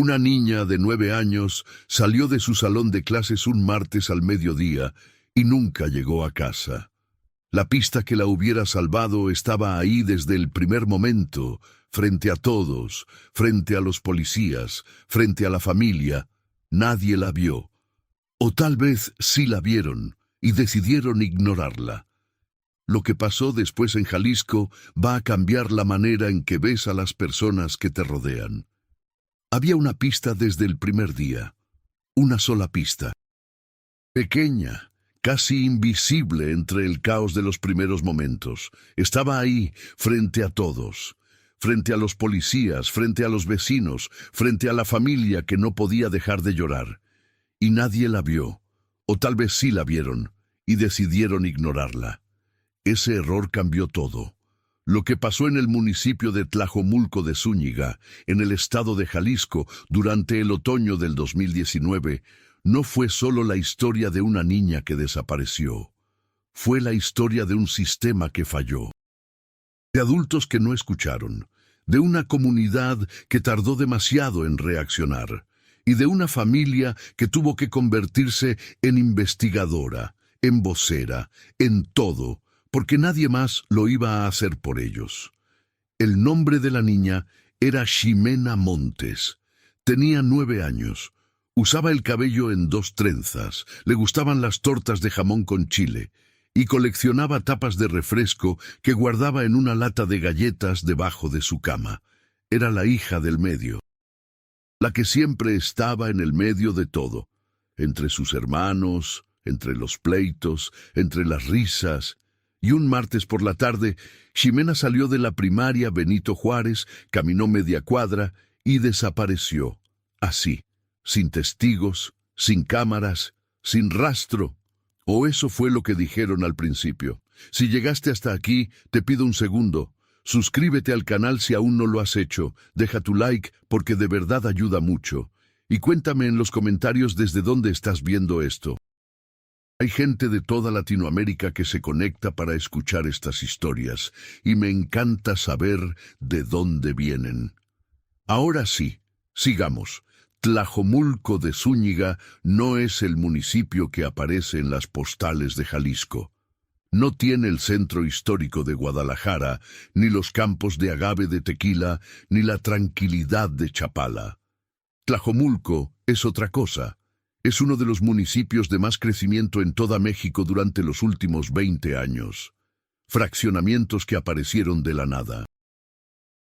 Una niña de 9 años salió de su salón de clases un martes al mediodía y nunca llegó a casa. La pista que la hubiera salvado estaba ahí desde el primer momento, frente a todos, frente a los policías, frente a la familia. Nadie la vio. O tal vez sí la vieron y decidieron ignorarla. Lo que pasó después en Jalisco va a cambiar la manera en que ves a las personas que te rodean. Había una pista desde el primer día. Una sola pista. Pequeña, casi invisible entre el caos de los primeros momentos. Estaba ahí, frente a todos. Frente a los policías, frente a los vecinos, frente a la familia que no podía dejar de llorar. Y nadie la vio, o tal vez sí la vieron, y decidieron ignorarla. Ese error cambió todo. Lo que pasó en el municipio de Tlajomulco de Zúñiga, en el estado de Jalisco, durante el otoño del 2019, no fue solo la historia de una niña que desapareció. Fue la historia de un sistema que falló. De adultos que no escucharon, de una comunidad que tardó demasiado en reaccionar, y de una familia que tuvo que convertirse en investigadora, en vocera, en todo, porque nadie más lo iba a hacer por ellos. El nombre de la niña era Ximena Montes. Tenía 9 años. Usaba el cabello en 2 trenzas, le gustaban las tortas de jamón con chile, y coleccionaba tapas de refresco que guardaba en una lata de galletas debajo de su cama. Era la hija del medio, la que siempre estaba en el medio de todo, entre sus hermanos, entre los pleitos, entre las risas. Y un martes por la tarde, Ximena salió de la primaria Benito Juárez, caminó media cuadra y desapareció. Así, sin testigos, sin cámaras, sin rastro. O eso fue lo que dijeron al principio. Si llegaste hasta aquí, te pido un segundo. Suscríbete al canal si aún no lo has hecho. Deja tu like porque de verdad ayuda mucho. Y cuéntame en los comentarios desde dónde estás viendo esto. Hay gente de toda Latinoamérica que se conecta para escuchar estas historias, y me encanta saber de dónde vienen. Ahora sí, sigamos. Tlajomulco de Zúñiga no es el municipio que aparece en las postales de Jalisco. No tiene el centro histórico de Guadalajara, ni los campos de agave de Tequila, ni la tranquilidad de Chapala. Tlajomulco es otra cosa. Es uno de los municipios de más crecimiento en toda México durante los últimos 20 años. Fraccionamientos que aparecieron de la nada.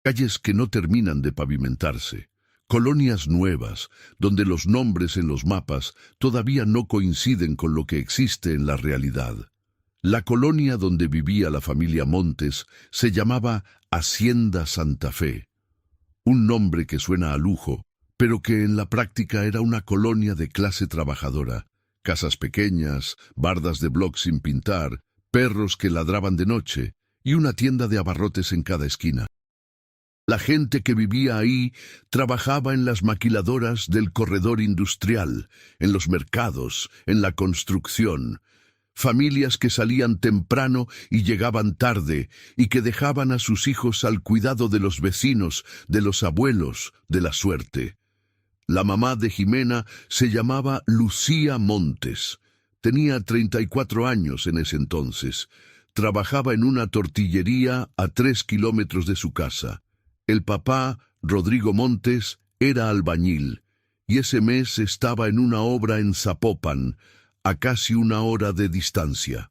Calles que no terminan de pavimentarse. Colonias nuevas, donde los nombres en los mapas todavía no coinciden con lo que existe en la realidad. La colonia donde vivía la familia Montes se llamaba Hacienda Santa Fe. Un nombre que suena a lujo, pero que en la práctica era una colonia de clase trabajadora. Casas pequeñas, bardas de bloc sin pintar, perros que ladraban de noche y una tienda de abarrotes en cada esquina. La gente que vivía ahí trabajaba en las maquiladoras del corredor industrial, en los mercados, en la construcción. Familias que salían temprano y llegaban tarde, y que dejaban a sus hijos al cuidado de los vecinos, de los abuelos, de la suerte. La mamá de Ximena se llamaba Lucía Montes. Tenía 34 años en ese entonces. Trabajaba en una tortillería a 3 kilómetros de su casa. El papá, Rodrigo Montes, era albañil, y ese mes estaba en una obra en Zapopan, a casi 1 hora de distancia.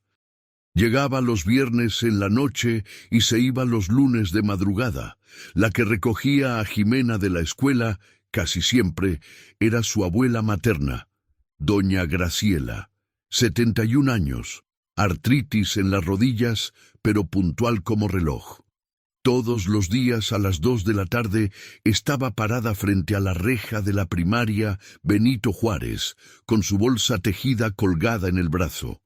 Llegaba los viernes en la noche y se iba los lunes de madrugada. La que recogía a Ximena de la escuela, casi siempre, era su abuela materna, doña Graciela, 71 años, artritis en las rodillas, pero puntual como reloj. Todos los días a las 2 de la tarde estaba parada frente a la reja de la primaria Benito Juárez, con su bolsa tejida colgada en el brazo.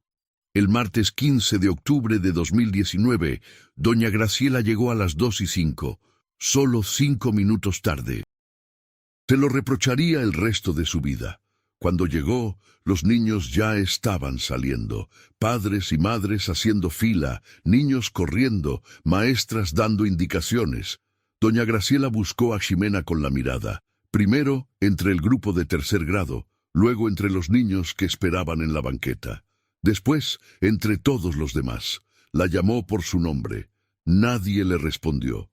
El martes 15 de octubre de 2019, doña Graciela llegó a las 2:05, solo 5 minutos tarde. Se lo reprocharía el resto de su vida. Cuando llegó, los niños ya estaban saliendo, padres y madres haciendo fila, niños corriendo, maestras dando indicaciones. Doña Graciela buscó a Ximena con la mirada, Primero entre el grupo de tercer grado, luego entre los niños que esperaban en la banqueta. Después entre todos los demás. La llamó por su nombre. Nadie le respondió.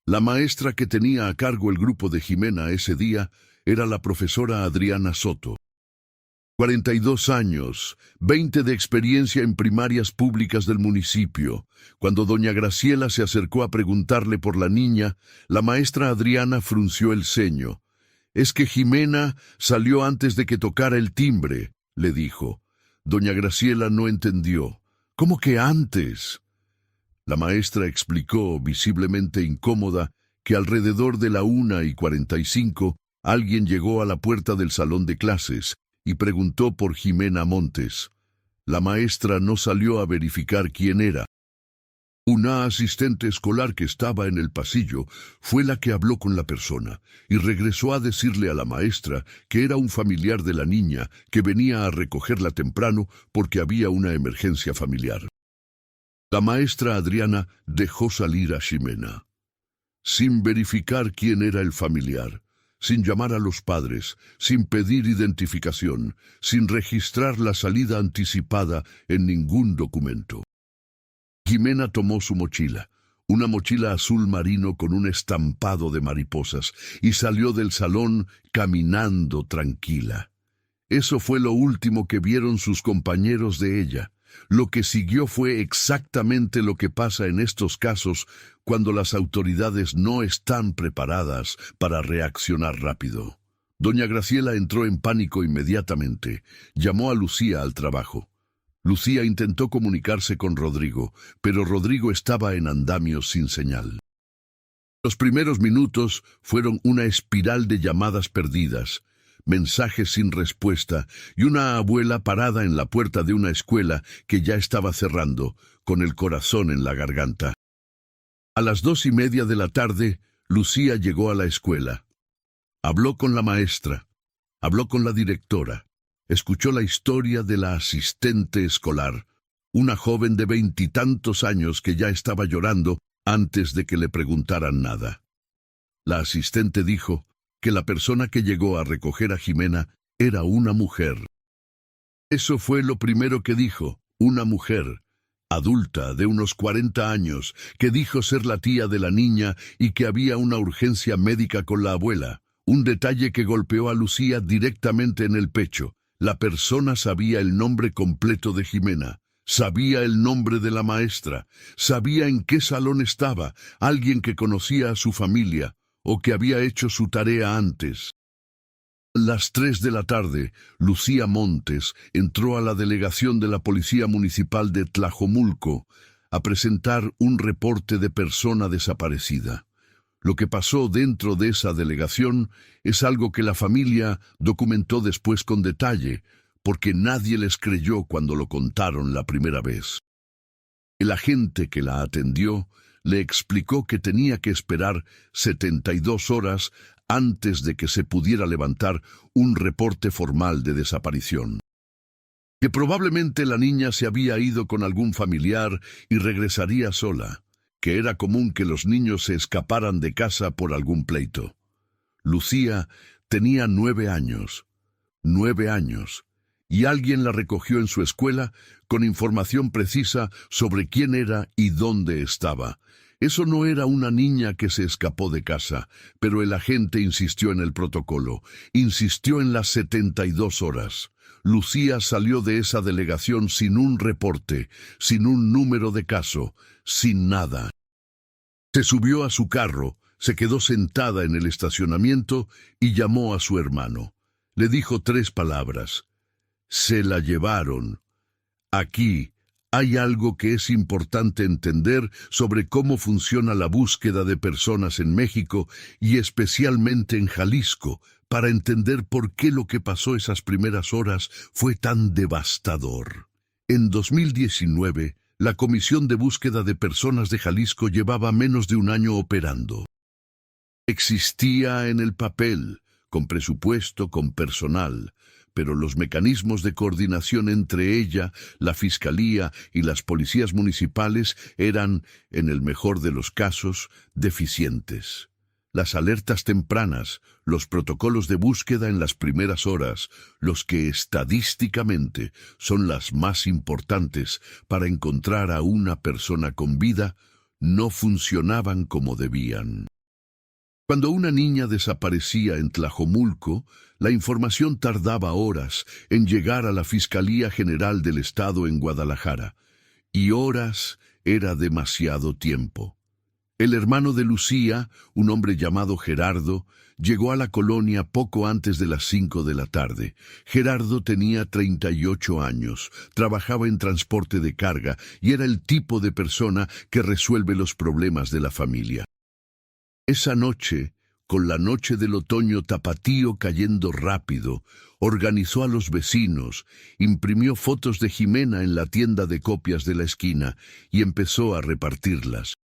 La maestra que tenía a cargo el grupo de Jimena ese día era la profesora Adriana Soto. 42 años, 20 de experiencia en primarias públicas del municipio. Cuando doña Graciela se acercó a preguntarle por la niña, la maestra Adriana frunció el ceño. «Es que Jimena salió antes de que tocara el timbre», le dijo. Doña Graciela no entendió. «¿Cómo que antes?» La maestra explicó, visiblemente incómoda, que alrededor de la 1:45 alguien llegó a la puerta del salón de clases y preguntó por Jimena Montes. La maestra no salió a verificar quién era. Una asistente escolar que estaba en el pasillo fue la que habló con la persona y regresó a decirle a la maestra que era un familiar de la niña que venía a recogerla temprano porque había una emergencia familiar. La maestra Adriana dejó salir a Jimena, sin verificar quién era el familiar, sin llamar a los padres, sin pedir identificación, sin registrar la salida anticipada en ningún documento. Jimena tomó su mochila, una mochila azul marino con un estampado de mariposas, y salió del salón caminando tranquila. Eso fue lo último que vieron sus compañeros de ella. Lo que siguió fue exactamente lo que pasa en estos casos cuando las autoridades no están preparadas para reaccionar rápido. Doña Graciela entró en pánico inmediatamente. Llamó a Lucía al trabajo. Lucía intentó comunicarse con Rodrigo, pero Rodrigo estaba en andamios sin señal. Los primeros minutos fueron una espiral de llamadas perdidas, mensajes sin respuesta y una abuela parada en la puerta de una escuela que ya estaba cerrando, con el corazón en la garganta. A las 2:30 de la tarde, Lucía llegó a la escuela. Habló con la maestra, habló con la directora, escuchó la historia de la asistente escolar, una joven de 20 y tantos años que ya estaba llorando antes de que le preguntaran nada. La asistente dijo que la persona que llegó a recoger a Jimena era una mujer. Eso fue lo primero que dijo, una mujer, adulta de unos 40 años, que dijo ser la tía de la niña y que había una urgencia médica con la abuela, un detalle que golpeó a Lucía directamente en el pecho. La persona sabía el nombre completo de Jimena, sabía el nombre de la maestra, sabía en qué salón estaba, alguien que conocía a su familia, o que había hecho su tarea antes. A las 3 de la tarde, Lucía Montes entró a la delegación de la Policía Municipal de Tlajomulco a presentar un reporte de persona desaparecida. Lo que pasó dentro de esa delegación es algo que la familia documentó después con detalle, porque nadie les creyó cuando lo contaron la primera vez. El agente que la atendió le explicó que tenía que esperar 72 horas antes de que se pudiera levantar un reporte formal de desaparición. Que probablemente la niña se había ido con algún familiar y regresaría sola, que era común que los niños se escaparan de casa por algún pleito. Lucía tenía 9 años, y alguien la recogió en su escuela con información precisa sobre quién era y dónde estaba. Eso no era una niña que se escapó de casa, pero el agente insistió en el protocolo, insistió en las 72 horas. Lucía salió de esa delegación sin un reporte, sin un número de caso, sin nada. Se subió a su carro, se quedó sentada en el estacionamiento y llamó a su hermano. Le dijo 3 palabras. Se la llevaron. Aquí hay algo que es importante entender sobre cómo funciona la búsqueda de personas en México y especialmente en Jalisco, para entender por qué lo que pasó esas primeras horas fue tan devastador. En 2019, la Comisión de Búsqueda de Personas de Jalisco llevaba menos de un año operando. Existía en el papel, con presupuesto, con personal, pero los mecanismos de coordinación entre ella, la Fiscalía y las policías municipales eran, en el mejor de los casos, deficientes. Las alertas tempranas, los protocolos de búsqueda en las primeras horas, los que estadísticamente son las más importantes para encontrar a una persona con vida, no funcionaban como debían. Cuando una niña desaparecía en Tlajomulco, la información tardaba horas en llegar a la Fiscalía General del Estado en Guadalajara, y horas era demasiado tiempo. El hermano de Lucía, un hombre llamado Gerardo, llegó a la colonia poco antes de las 5 de la tarde. Gerardo tenía 38 años, trabajaba en transporte de carga y era el tipo de persona que resuelve los problemas de la familia. Esa noche, con la noche del otoño tapatío cayendo rápido, organizó a los vecinos, imprimió fotos de Jimena en la tienda de copias de la esquina y empezó a repartirlas.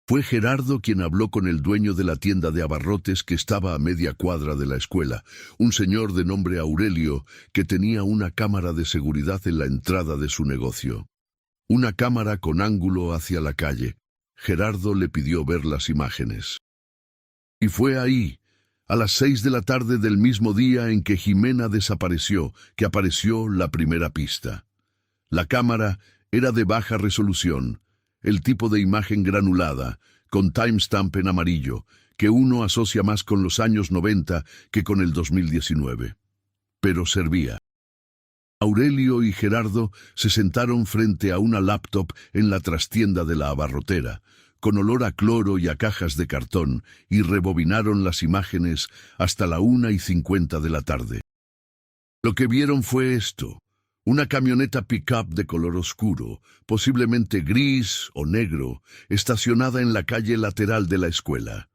Fue Gerardo quien habló con el dueño de la tienda de abarrotes que estaba a media cuadra de la escuela, un señor de nombre Aurelio que tenía una cámara de seguridad en la entrada de su negocio. Una cámara con ángulo hacia la calle. Gerardo le pidió ver las imágenes. Y fue ahí, a las 6 de la tarde del mismo día en que Jimena desapareció, que apareció la primera pista. La cámara era de baja resolución, el tipo de imagen granulada, con timestamp en amarillo, que uno asocia más con los años 90 que con el 2019. Pero servía. Aurelio y Gerardo se sentaron frente a una laptop en la trastienda de la abarrotera, con olor a cloro y a cajas de cartón, y rebobinaron las imágenes hasta la 1:50 de la tarde. Lo que vieron fue esto. Una camioneta pick-up de color oscuro, posiblemente gris o negro, estacionada en la calle lateral de la escuela.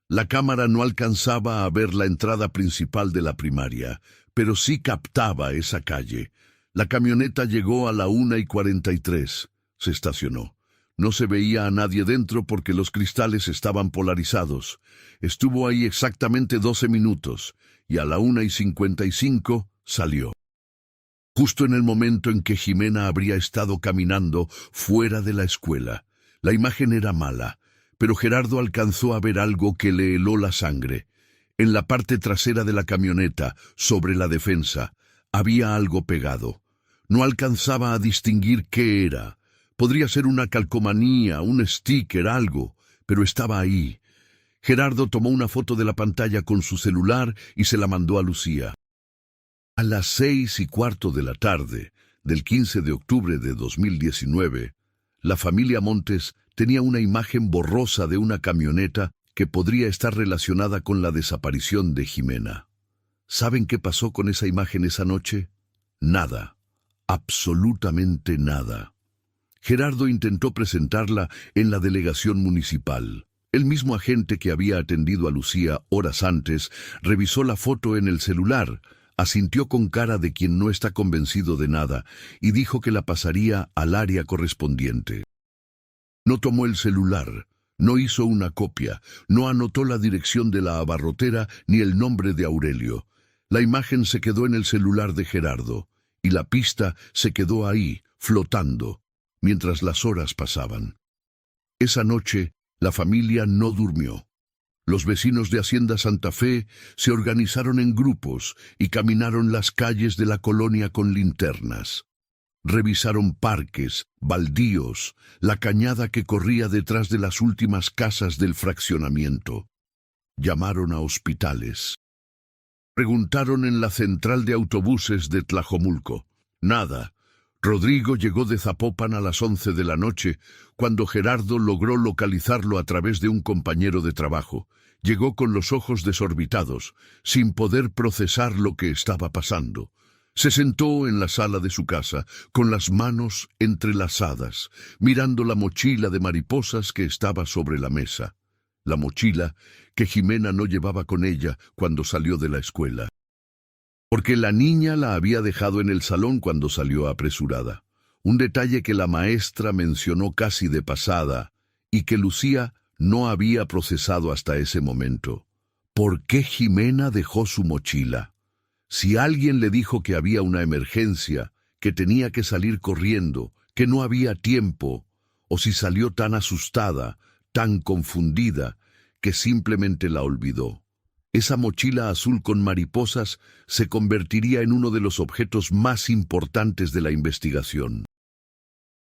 La cámara no alcanzaba a ver la entrada principal de la primaria, pero sí captaba esa calle. La camioneta llegó a la 1:43. Se estacionó. No se veía a nadie dentro porque los cristales estaban polarizados. Estuvo ahí exactamente 12 minutos, y a la 1:55 salió. Justo en el momento en que Jimena habría estado caminando fuera de la escuela. La imagen era mala, pero Gerardo alcanzó a ver algo que le heló la sangre. En la parte trasera de la camioneta, sobre la defensa, había algo pegado. No alcanzaba a distinguir qué era. Podría ser una calcomanía, un sticker, algo, pero estaba ahí. Gerardo tomó una foto de la pantalla con su celular y se la mandó a Lucía. A las 6:15 de la tarde del 15 de octubre de 2019, la familia Montes tenía una imagen borrosa de una camioneta que podría estar relacionada con la desaparición de Jimena. ¿Saben qué pasó con esa imagen esa noche? Nada, absolutamente nada. Gerardo intentó presentarla en la delegación municipal. El mismo agente que había atendido a Lucía horas antes revisó la foto en el celular, asintió con cara de quien no está convencido de nada y dijo que la pasaría al área correspondiente. No tomó el celular, no hizo una copia, no anotó la dirección de la abarrotera ni el nombre de Aurelio. La imagen se quedó en el celular de Gerardo y la pista se quedó ahí, flotando, mientras las horas pasaban. Esa noche, la familia no durmió. Los vecinos de Hacienda Santa Fe se organizaron en grupos y caminaron las calles de la colonia con linternas. Revisaron parques, baldíos, la cañada que corría detrás de las últimas casas del fraccionamiento. Llamaron a hospitales. Preguntaron en la central de autobuses de Tlajomulco. Nada. Rodrigo llegó de Zapopan a las 11 de la noche, cuando Gerardo logró localizarlo a través de un compañero de trabajo. Llegó con los ojos desorbitados, sin poder procesar lo que estaba pasando. Se sentó en la sala de su casa, con las manos entrelazadas, mirando la mochila de mariposas que estaba sobre la mesa. La mochila que Jimena no llevaba con ella cuando salió de la escuela, porque la niña la había dejado en el salón cuando salió apresurada. Un detalle que la maestra mencionó casi de pasada y que Lucía no había procesado hasta ese momento. ¿Por qué Jimena dejó su mochila? Si alguien le dijo que había una emergencia, que tenía que salir corriendo, que no había tiempo, o si salió tan asustada, tan confundida, que simplemente la olvidó. Esa mochila azul con mariposas se convertiría en uno de los objetos más importantes de la investigación.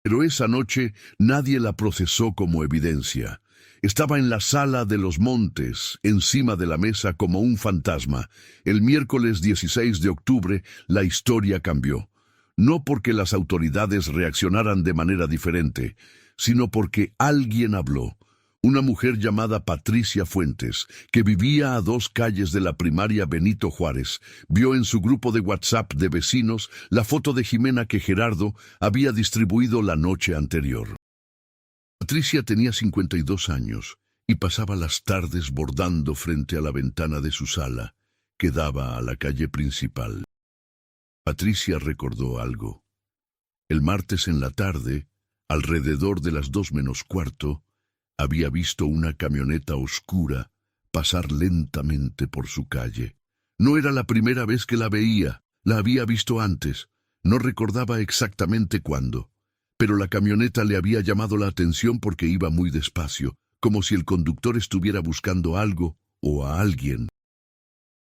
Pero esa noche nadie la procesó como evidencia. Estaba en la sala de los montes, encima de la mesa como un fantasma. El miércoles 16 de octubre la historia cambió. No porque las autoridades reaccionaran de manera diferente, sino porque alguien habló. Una mujer llamada Patricia Fuentes, que vivía a 2 calles de la primaria Benito Juárez, vio en su grupo de WhatsApp de vecinos la foto de Jimena que Gerardo había distribuido la noche anterior. Patricia tenía 52 años y pasaba las tardes bordando frente a la ventana de su sala, que daba a la calle principal. Patricia recordó algo. El martes en la tarde, alrededor de las 2 menos cuarto, había visto una camioneta oscura pasar lentamente por su calle. No era la primera vez que la veía, la había visto antes. No recordaba exactamente cuándo, pero la camioneta le había llamado la atención porque iba muy despacio, como si el conductor estuviera buscando algo o a alguien.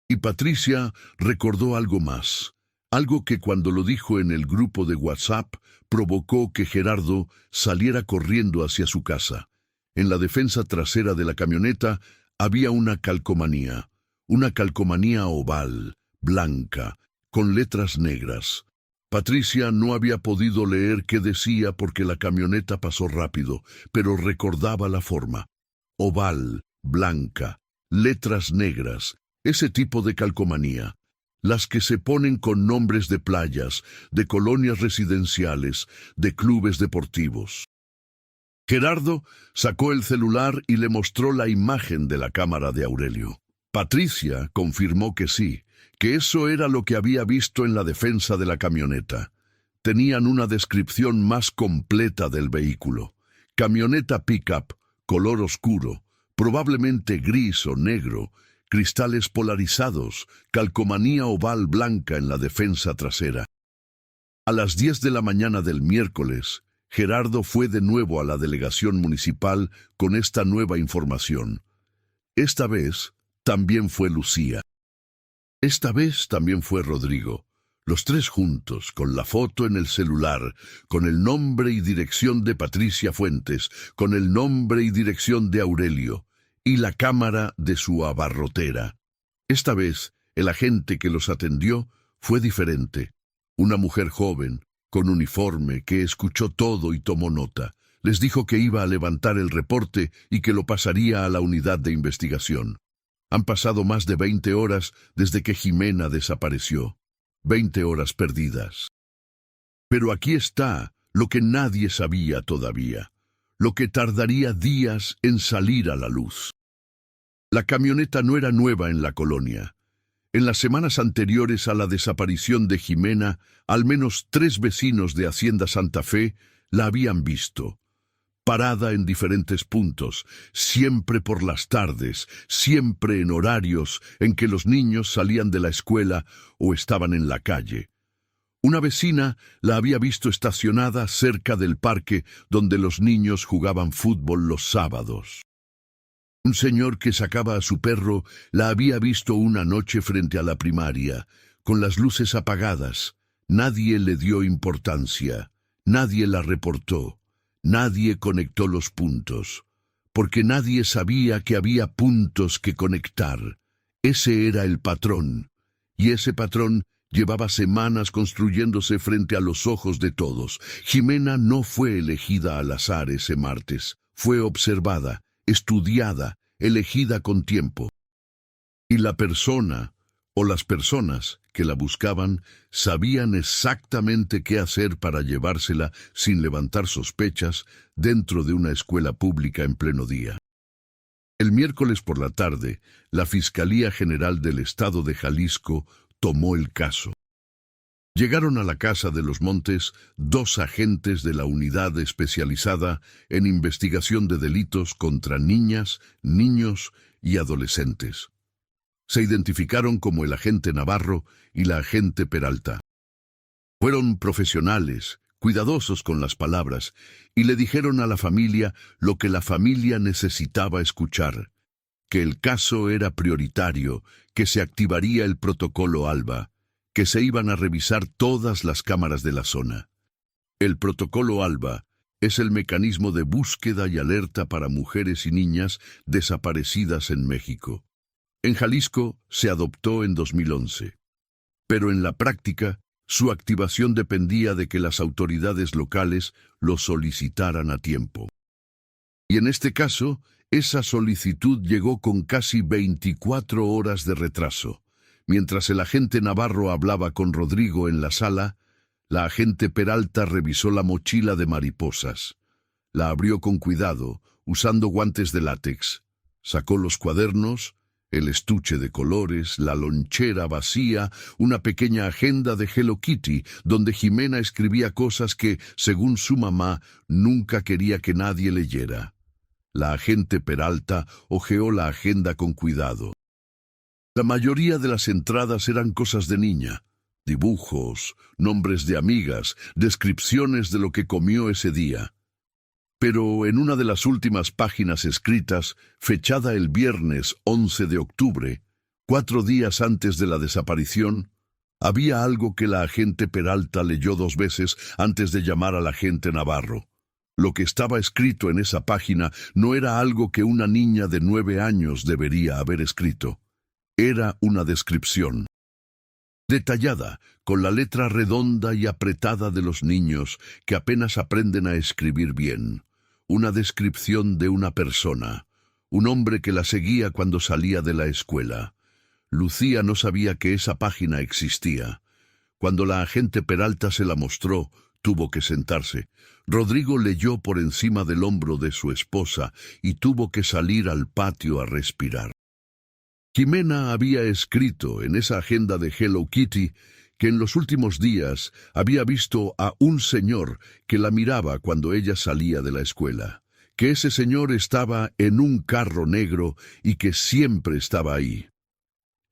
Y Patricia recordó algo más, algo que cuando lo dijo en el grupo de WhatsApp provocó que Gerardo saliera corriendo hacia su casa. En la defensa trasera de la camioneta había una calcomanía oval, blanca, con letras negras. Patricia no había podido leer qué decía porque la camioneta pasó rápido, pero recordaba la forma. Oval, blanca, letras negras, ese tipo de calcomanía. Las que se ponen con nombres de playas, de colonias residenciales, de clubes deportivos. Gerardo sacó el celular y le mostró la imagen de la cámara de Aurelio. Patricia confirmó que sí, que eso era lo que había visto en la defensa de la camioneta. Tenían una descripción más completa del vehículo. Camioneta pickup, color oscuro, probablemente gris o negro, cristales polarizados, calcomanía oval blanca en la defensa trasera. A las 10 de la mañana del miércoles, Gerardo fue de nuevo a la delegación municipal con esta nueva información. Esta vez también fue Lucía. Esta vez también fue Rodrigo. Los tres juntos, con la foto en el celular, con el nombre y dirección de Patricia Fuentes, con el nombre y dirección de Aurelio, y la cámara de su abarrotera. Esta vez, el agente que los atendió fue diferente. Una mujer joven, con uniforme, que escuchó todo y tomó nota. Les dijo que iba a levantar el reporte y que lo pasaría a la unidad de investigación. Han pasado más de 20 horas desde que Jimena desapareció. 20 horas perdidas. Pero aquí está lo que nadie sabía todavía, lo que tardaría días en salir a la luz. La camioneta no era nueva en la colonia. En las semanas anteriores a la desaparición de Jimena, al menos 3 vecinos de Hacienda Santa Fe la habían visto. Parada en diferentes puntos, siempre por las tardes, siempre en horarios en que los niños salían de la escuela o estaban en la calle. Una vecina la había visto estacionada cerca del parque donde los niños jugaban fútbol los sábados. Un señor que sacaba a su perro la había visto una noche frente a la primaria, con las luces apagadas. Nadie le dio importancia, nadie la reportó. Nadie conectó los puntos, porque nadie sabía que había puntos que conectar. Ese era el patrón, y ese patrón llevaba semanas construyéndose frente a los ojos de todos. Jimena no fue elegida al azar ese martes, fue observada, estudiada, elegida con tiempo. Y la persona, o las personas que la buscaban, sabían exactamente qué hacer para llevársela sin levantar sospechas dentro de una escuela pública en pleno día. El miércoles por la tarde, la Fiscalía General del Estado de Jalisco tomó el caso. Llegaron a la Casa de los Montes 2 agentes de la Unidad Especializada en Investigación de Delitos contra Niñas, Niños y Adolescentes. Se identificaron como el agente Navarro y la agente Peralta. Fueron profesionales, cuidadosos con las palabras, y le dijeron a la familia lo que la familia necesitaba escuchar. que el caso era prioritario, que se activaría el protocolo ALBA, que se iban a revisar todas las cámaras de la zona. El protocolo ALBA es el mecanismo de búsqueda y alerta para mujeres y niñas desaparecidas en México. En Jalisco se adoptó en 2011, pero en la práctica su activación dependía de que las autoridades locales lo solicitaran a tiempo. Y en este caso, esa solicitud llegó con casi 24 horas de retraso. Mientras el agente Navarro hablaba con Rodrigo en la sala, la agente Peralta revisó la mochila de mariposas. La abrió con cuidado, usando guantes de látex. Sacó los cuadernos, el estuche de colores, la lonchera vacía, una pequeña agenda de Hello Kitty, donde Jimena escribía cosas que, según su mamá, nunca quería que nadie leyera. La agente Peralta hojeó la agenda con cuidado. La mayoría de las entradas eran cosas de niña. Dibujos, nombres de amigas, descripciones de lo que comió ese día. Pero en una de las últimas páginas escritas, fechada el viernes 11 de octubre, 4 días antes de la desaparición, había algo que la agente Peralta leyó 2 veces antes de llamar al agente Navarro. Lo que estaba escrito en esa página no era algo que una niña de 9 años debería haber escrito. Era una descripción detallada, con la letra redonda y apretada de los niños que apenas aprenden a escribir bien. Una descripción de una persona, un hombre que la seguía cuando salía de la escuela. Lucía no sabía que esa página existía. Cuando la agente Peralta se la mostró, tuvo que sentarse. Rodrigo leyó por encima del hombro de su esposa y tuvo que salir al patio a respirar. Jimena había escrito en esa agenda de Hello Kitty que en los últimos días había visto a un señor que la miraba cuando ella salía de la escuela, que ese señor estaba en un carro negro y que siempre estaba ahí,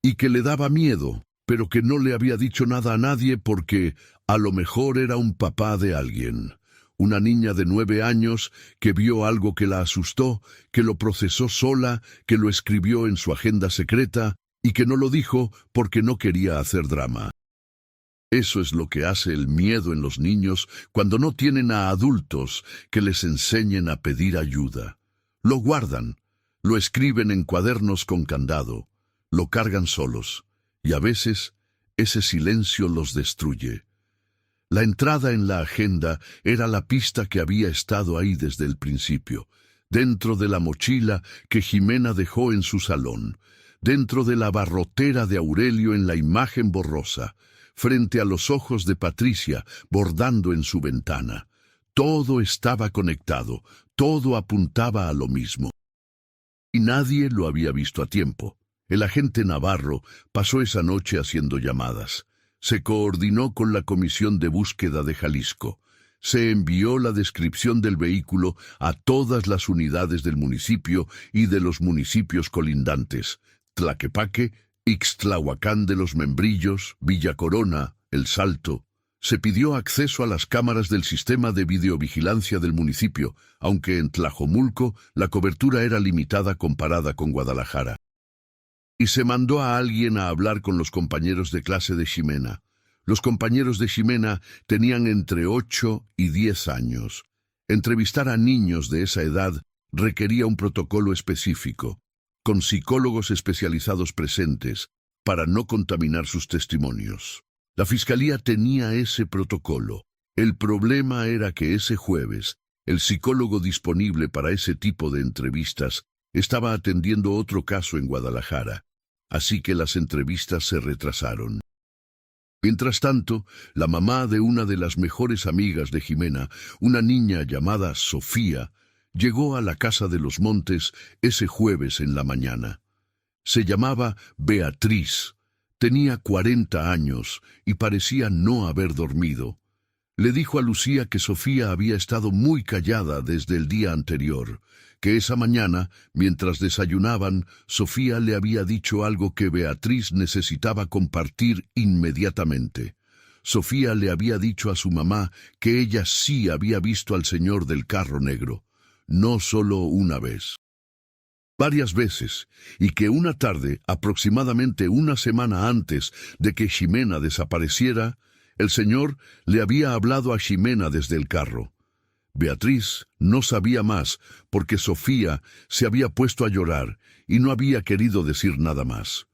y que le daba miedo, pero que no le había dicho nada a nadie porque a lo mejor era un papá de alguien. Una niña de 9 años que vio algo que la asustó, que lo procesó sola, que lo escribió en su agenda secreta y que no lo dijo porque no quería hacer drama. Eso es lo que hace el miedo en los niños cuando no tienen a adultos que les enseñen a pedir ayuda. Lo guardan, lo escriben en cuadernos con candado, lo cargan solos y a veces ese silencio los destruye. La entrada en la agenda era la pista que había estado ahí desde el principio, dentro de la mochila que Jimena dejó en su salón, dentro de la barrotera de Aurelio en la imagen borrosa, frente a los ojos de Patricia bordando en su ventana. Todo estaba conectado, todo apuntaba a lo mismo. Y nadie lo había visto a tiempo. El agente Navarro pasó esa noche haciendo llamadas. Se coordinó con la Comisión de Búsqueda de Jalisco. Se envió la descripción del vehículo a todas las unidades del municipio y de los municipios colindantes: Tlaquepaque, Ixtlahuacán de los Membrillos, Villa Corona, El Salto. Se pidió acceso a las cámaras del sistema de videovigilancia del municipio, aunque en Tlajomulco la cobertura era limitada comparada con Guadalajara. Y se mandó a alguien a hablar con los compañeros de clase de Ximena. Los compañeros de Ximena tenían entre 8 y 10 años. Entrevistar a niños de esa edad requería un protocolo específico, con psicólogos especializados presentes, para no contaminar sus testimonios. La fiscalía tenía ese protocolo. El problema era que ese jueves, el psicólogo disponible para ese tipo de entrevistas estaba atendiendo otro caso en Guadalajara, así que las entrevistas se retrasaron. Mientras tanto, la mamá de una de las mejores amigas de Jimena, una niña llamada Sofía, llegó a la casa de los Montes ese jueves en la mañana. Se llamaba Beatriz, tenía 40 años y parecía no haber dormido. Le dijo a Lucía que Sofía había estado muy callada desde el día anterior, que esa mañana, mientras desayunaban, Sofía le había dicho algo que Beatriz necesitaba compartir inmediatamente. Sofía le había dicho a su mamá que ella sí había visto al señor del carro negro, no solo una vez. varias veces, y que una tarde, aproximadamente una semana antes de que Ximena desapareciera, el señor le había hablado a Ximena desde el carro. Beatriz no sabía más porque Sofía se había puesto a llorar y no había querido decir nada más.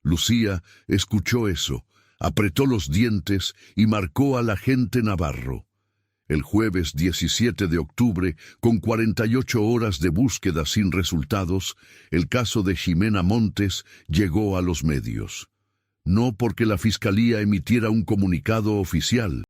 Lucía escuchó eso, apretó los dientes y marcó al agente Navarro. El jueves 17 de octubre, con 48 horas de búsqueda sin resultados, el caso de Ximena Montes llegó a los medios. No porque la Fiscalía emitiera un comunicado oficial,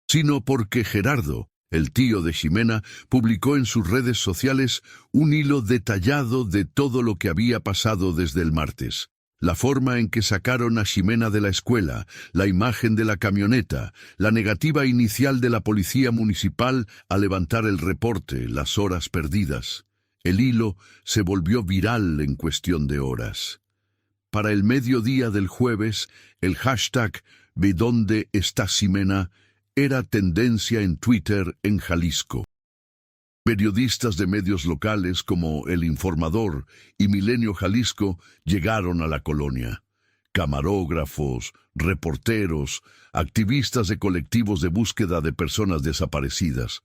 sino porque Gerardo, el tío de Ximena, publicó en sus redes sociales un hilo detallado de todo lo que había pasado desde el martes. La forma en que sacaron a Ximena de la escuela, la imagen de la camioneta, la negativa inicial de la policía municipal a levantar el reporte, las horas perdidas. El hilo se volvió viral en cuestión de horas. Para el mediodía del jueves, el hashtag ¿Dónde está Ximena? Era tendencia en Twitter en Jalisco. Periodistas de medios locales como El Informador y Milenio Jalisco llegaron a la colonia. Camarógrafos, reporteros, activistas de colectivos de búsqueda de personas desaparecidas.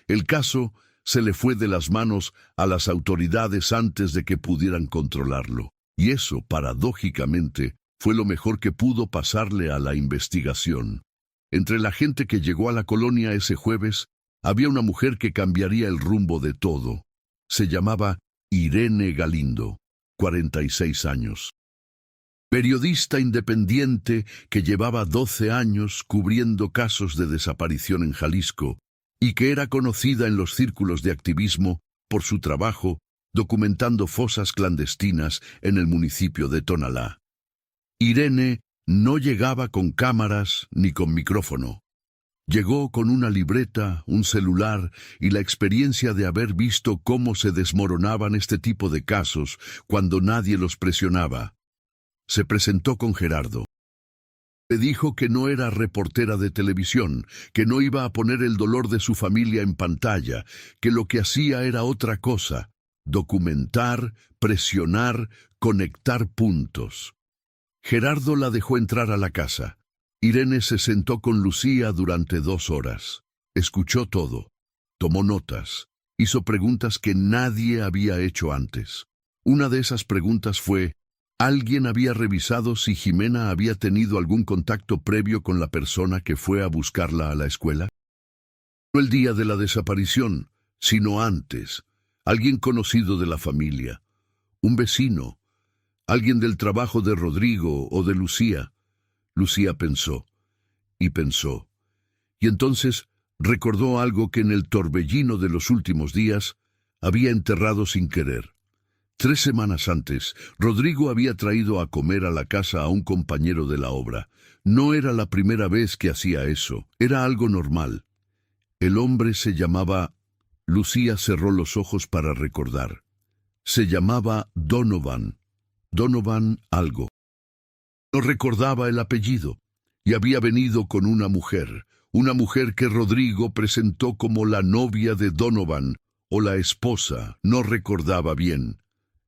El caso se le fue de las manos a las autoridades antes de que pudieran controlarlo. Y eso, paradójicamente, fue lo mejor que pudo pasarle a la investigación. Entre la gente que llegó a la colonia ese jueves, había una mujer que cambiaría el rumbo de todo. Se llamaba Irene Galindo, 46 años. Periodista independiente que llevaba 12 años cubriendo casos de desaparición en Jalisco y que era conocida en los círculos de activismo por su trabajo documentando fosas clandestinas en el municipio de Tonalá. Irene no llegaba con cámaras ni con micrófono. Llegó con una libreta, un celular y la experiencia de haber visto cómo se desmoronaban este tipo de casos cuando nadie los presionaba. Se presentó con Gerardo. Le dijo que no era reportera de televisión, que no iba a poner el dolor de su familia en pantalla, que lo que hacía era otra cosa: documentar, presionar, conectar puntos. Gerardo la dejó entrar a la casa. Irene se sentó con Lucía durante 2 horas. Escuchó todo, tomó notas, hizo preguntas que nadie había hecho antes. Una de esas preguntas fue: ¿alguien había revisado si Ximena había tenido algún contacto previo con la persona que fue a buscarla a la escuela? No el día de la desaparición, sino antes. Alguien conocido de la familia, un vecino, alguien del trabajo de Rodrigo o de Lucía. Lucía pensó, y pensó, y entonces recordó algo que en el torbellino de los últimos días había enterrado sin querer. 3 semanas antes, Rodrigo había traído a comer a la casa a un compañero de la obra. No era la primera vez que hacía eso, era algo normal. El hombre se llamaba... Lucía cerró los ojos para recordar. Se llamaba Donovan. Donovan algo. No recordaba el apellido, y había venido con una mujer que Rodrigo presentó como la novia de Donovan, o la esposa, no recordaba bien.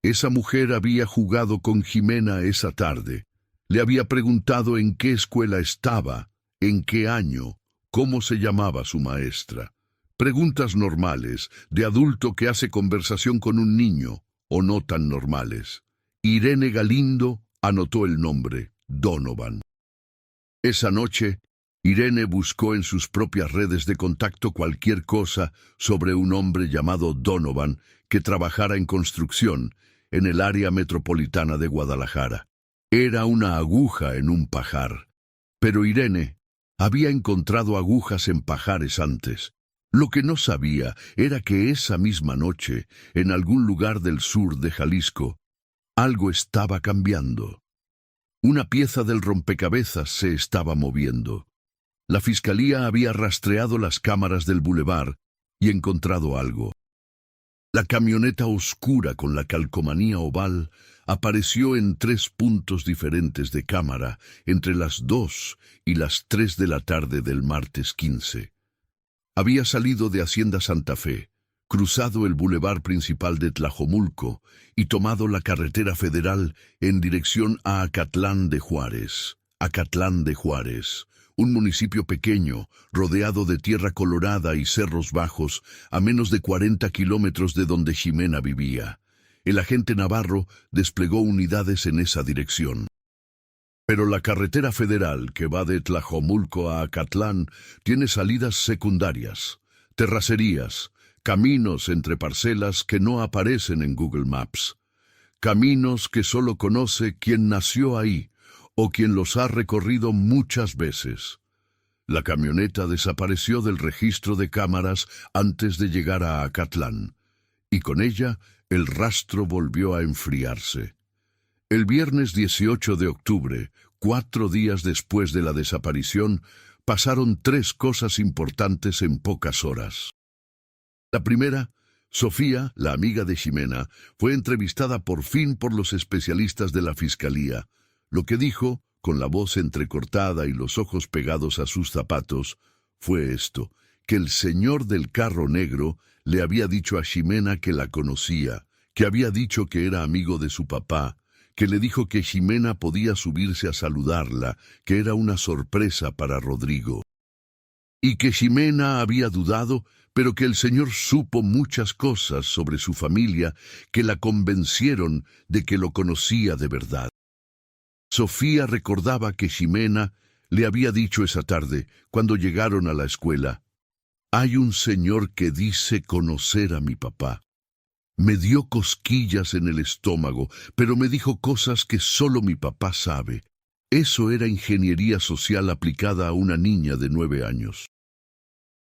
Esa mujer había jugado con Ximena esa tarde. Le había preguntado en qué escuela estaba, en qué año, cómo se llamaba su maestra. Preguntas normales, de adulto que hace conversación con un niño, o no tan normales. Irene Galindo anotó el nombre, Donovan. Esa noche, Irene buscó en sus propias redes de contacto cualquier cosa sobre un hombre llamado Donovan que trabajara en construcción en el área metropolitana de Guadalajara. Era una aguja en un pajar. Pero Irene había encontrado agujas en pajares antes. Lo que no sabía era que esa misma noche, en algún lugar del sur de Jalisco, algo estaba cambiando. Una pieza del rompecabezas se estaba moviendo. La fiscalía había rastreado las cámaras del bulevar y encontrado algo. La camioneta oscura con la calcomanía oval apareció en 3 puntos diferentes de cámara entre las 2 y las 3 de la tarde del martes 15. Había salido de Hacienda Santa Fe, cruzado el bulevar principal de Tlajomulco y tomado la carretera federal en dirección a Acatlán de Juárez. Acatlán de Juárez, un municipio pequeño, rodeado de tierra colorada y cerros bajos, a menos de 40 kilómetros de donde Ximena vivía. El agente Navarro desplegó unidades en esa dirección. Pero la carretera federal que va de Tlajomulco a Acatlán tiene salidas secundarias, terracerías, caminos entre parcelas que no aparecen en Google Maps, caminos que solo conoce quien nació ahí o quien los ha recorrido muchas veces. La camioneta desapareció del registro de cámaras antes de llegar a Acatlán, y con ella el rastro volvió a enfriarse. El viernes 18 de octubre, 4 días después de la desaparición, pasaron 3 cosas importantes en pocas horas. La primera, Sofía, la amiga de Ximena, fue entrevistada por fin por los especialistas de la Fiscalía. Lo que dijo, con la voz entrecortada y los ojos pegados a sus zapatos, fue esto, que el señor del carro negro le había dicho a Ximena que la conocía, que había dicho que era amigo de su papá, que le dijo que Ximena podía subirse a saludarla, que era una sorpresa para Rodrigo. Y que Ximena había dudado, pero que el señor supo muchas cosas sobre su familia que la convencieron de que lo conocía de verdad. Sofía recordaba que Ximena le había dicho esa tarde, cuando llegaron a la escuela: «Hay un señor que dice conocer a mi papá. Me dio cosquillas en el estómago, pero me dijo cosas que solo mi papá sabe». Eso era ingeniería social aplicada a una niña de 9 años.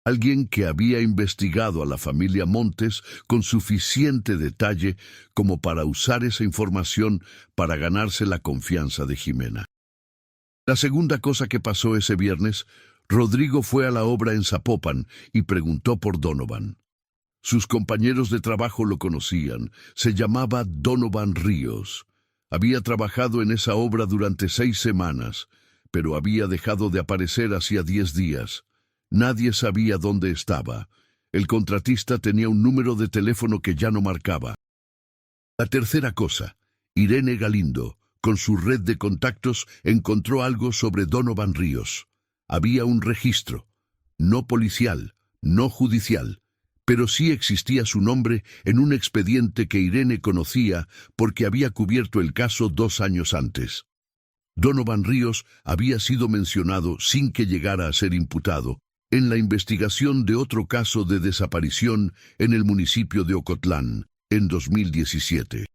Alguien que había investigado a la familia Montes con suficiente detalle como para usar esa información para ganarse la confianza de Ximena. La segunda cosa que pasó ese viernes, Rodrigo fue a la obra en Zapopan y preguntó por Donovan. Sus compañeros de trabajo lo conocían, se llamaba Donovan Ríos. Había trabajado en esa obra durante 6 semanas, pero había dejado de aparecer hacía 10 días. Nadie sabía dónde estaba. El contratista tenía un número de teléfono que ya no marcaba. La tercera cosa, Irene Galindo, con su red de contactos, encontró algo sobre Donovan Ríos. Había un registro, no policial, no judicial, pero sí existía su nombre en un expediente que Irene conocía porque había cubierto el caso 2 años antes. Donovan Ríos había sido mencionado sin que llegara a ser imputado en la investigación de otro caso de desaparición en el municipio de Ocotlán, en 2017.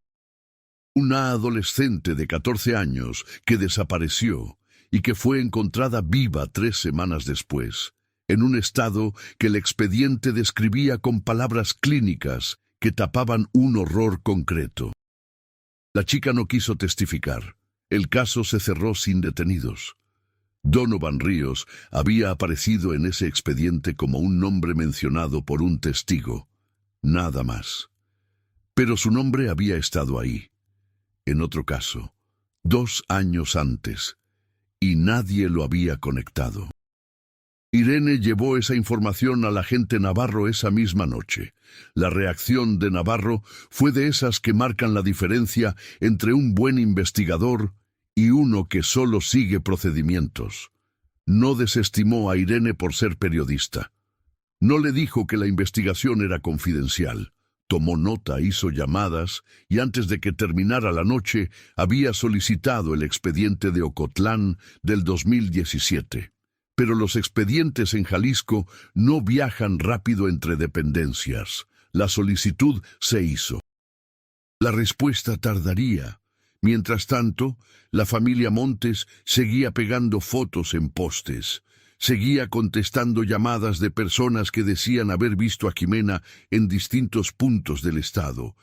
Una adolescente de 14 años que desapareció y que fue encontrada viva 3 semanas después, en un estado que el expediente describía con palabras clínicas que tapaban un horror concreto. La chica no quiso testificar. El caso se cerró sin detenidos. Donovan Ríos había aparecido en ese expediente como un nombre mencionado por un testigo, nada más. Pero su nombre había estado ahí, en otro caso, 2 años antes, y nadie lo había conectado. Irene llevó esa información al agente Navarro esa misma noche. La reacción de Navarro fue de esas que marcan la diferencia entre un buen investigador y uno que solo sigue procedimientos. No desestimó a Irene por ser periodista. No le dijo que la investigación era confidencial. Tomó nota, hizo llamadas y antes de que terminara la noche había solicitado el expediente de Ocotlán del 2017. Pero los expedientes en Jalisco no viajan rápido entre dependencias. La solicitud se hizo. La respuesta tardaría. Mientras tanto, la familia Montes seguía pegando fotos en postes, seguía contestando llamadas de personas que decían haber visto a Ximena en distintos puntos del estado,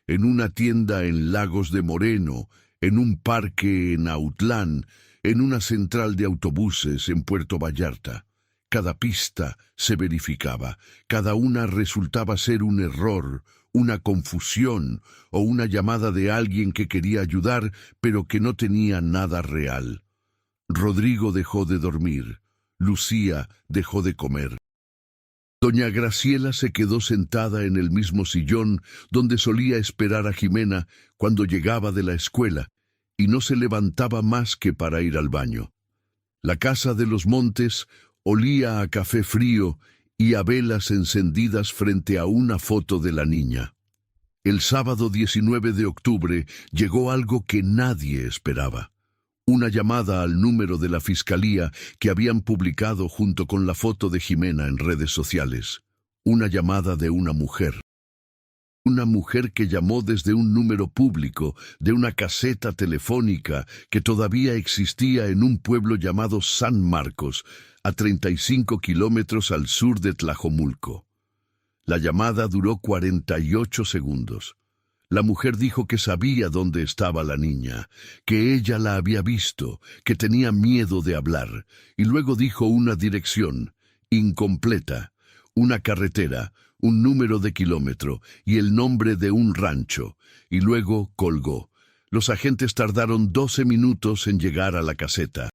en una tienda en Lagos de Moreno, en un parque en Autlán, en una central de autobuses en Puerto Vallarta. Cada pista se verificaba, cada una resultaba ser un error, una confusión o una llamada de alguien que quería ayudar, pero que no tenía nada real. Rodrigo dejó de dormir. Lucía dejó de comer. Doña Graciela se quedó sentada en el mismo sillón donde solía esperar a Jimena cuando llegaba de la escuela, y no se levantaba más que para ir al baño. La casa de los Montes olía a café frío y a velas encendidas frente a una foto de la niña. El sábado 19 de octubre llegó algo que nadie esperaba. Una llamada al número de la fiscalía que habían publicado junto con la foto de Jimena en redes sociales. Una llamada de una mujer. Una mujer que llamó desde un número público de una caseta telefónica que todavía existía en un pueblo llamado San Marcos, a 35 kilómetros al sur de Tlajomulco. La llamada duró 48 segundos. La mujer dijo que sabía dónde estaba la niña, que ella la había visto, que tenía miedo de hablar, y luego dijo una dirección, incompleta, una carretera, un número de kilómetro y el nombre de un rancho, y luego colgó. Los agentes tardaron 12 minutos en llegar a la caseta.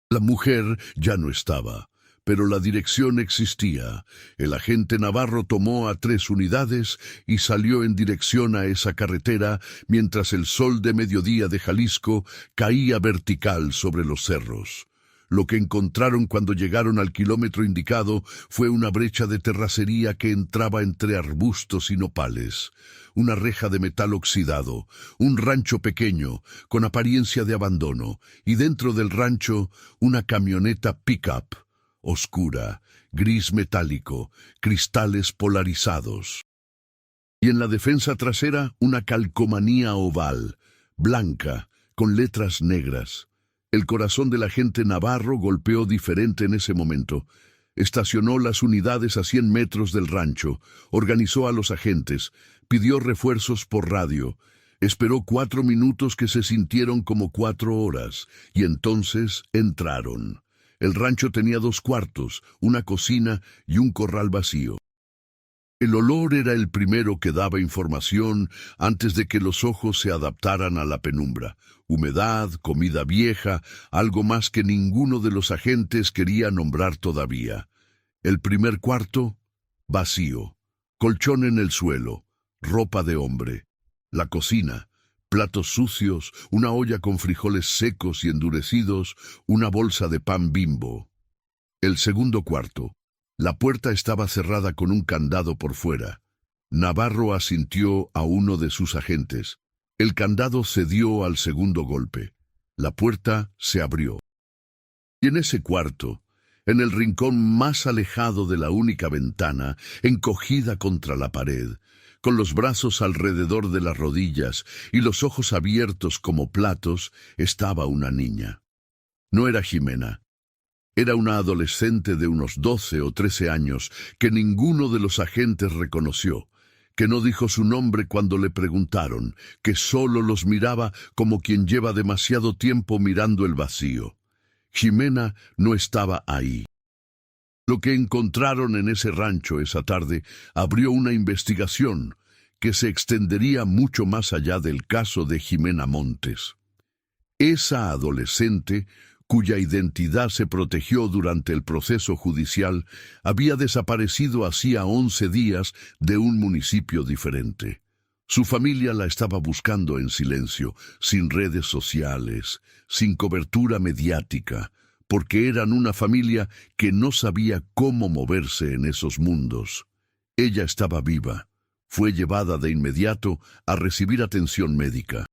La mujer ya no estaba, pero la dirección existía. El agente Navarro tomó a 3 unidades y salió en dirección a esa carretera mientras el sol de mediodía de Jalisco caía vertical sobre los cerros. Lo que encontraron cuando llegaron al kilómetro indicado fue una brecha de terracería que entraba entre arbustos y nopales, una reja de metal oxidado, un rancho pequeño, con apariencia de abandono, y dentro del rancho una camioneta pick-up, oscura, gris metálico, cristales polarizados. Y en la defensa trasera una calcomanía oval, blanca, con letras negras. El corazón del agente Navarro golpeó diferente en ese momento. Estacionó las unidades a 100 metros del rancho, organizó a los agentes, pidió refuerzos por radio, esperó 4 minutos que se sintieron como 4 horas, y entonces entraron. El rancho tenía 2 cuartos, una cocina y un corral vacío. El olor era el primero que daba información antes de que los ojos se adaptaran a la penumbra. Humedad, comida vieja, algo más que ninguno de los agentes quería nombrar todavía. El primer cuarto, vacío. Colchón en el suelo, ropa de hombre. La cocina, platos sucios, una olla con frijoles secos y endurecidos, una bolsa de pan Bimbo. El segundo cuarto. La puerta estaba cerrada con un candado por fuera. Navarro asintió a uno de sus agentes. El candado cedió al segundo golpe. La puerta se abrió. Y en ese cuarto, en el rincón más alejado de la única ventana, encogida contra la pared, con los brazos alrededor de las rodillas y los ojos abiertos como platos, estaba una niña. No era Jimena. Era una adolescente de unos 12 o 13 años que ninguno de los agentes reconoció, que no dijo su nombre cuando le preguntaron, que solo los miraba como quien lleva demasiado tiempo mirando el vacío. Jimena no estaba ahí. Lo que encontraron en ese rancho esa tarde abrió una investigación que se extendería mucho más allá del caso de Jimena Montes. Esa adolescente, cuya identidad se protegió durante el proceso judicial, había desaparecido hacía 11 días de un municipio diferente. Su familia la estaba buscando en silencio, sin redes sociales, sin cobertura mediática, porque eran una familia que no sabía cómo moverse en esos mundos. Ella estaba viva. Fue llevada de inmediato a recibir atención médica.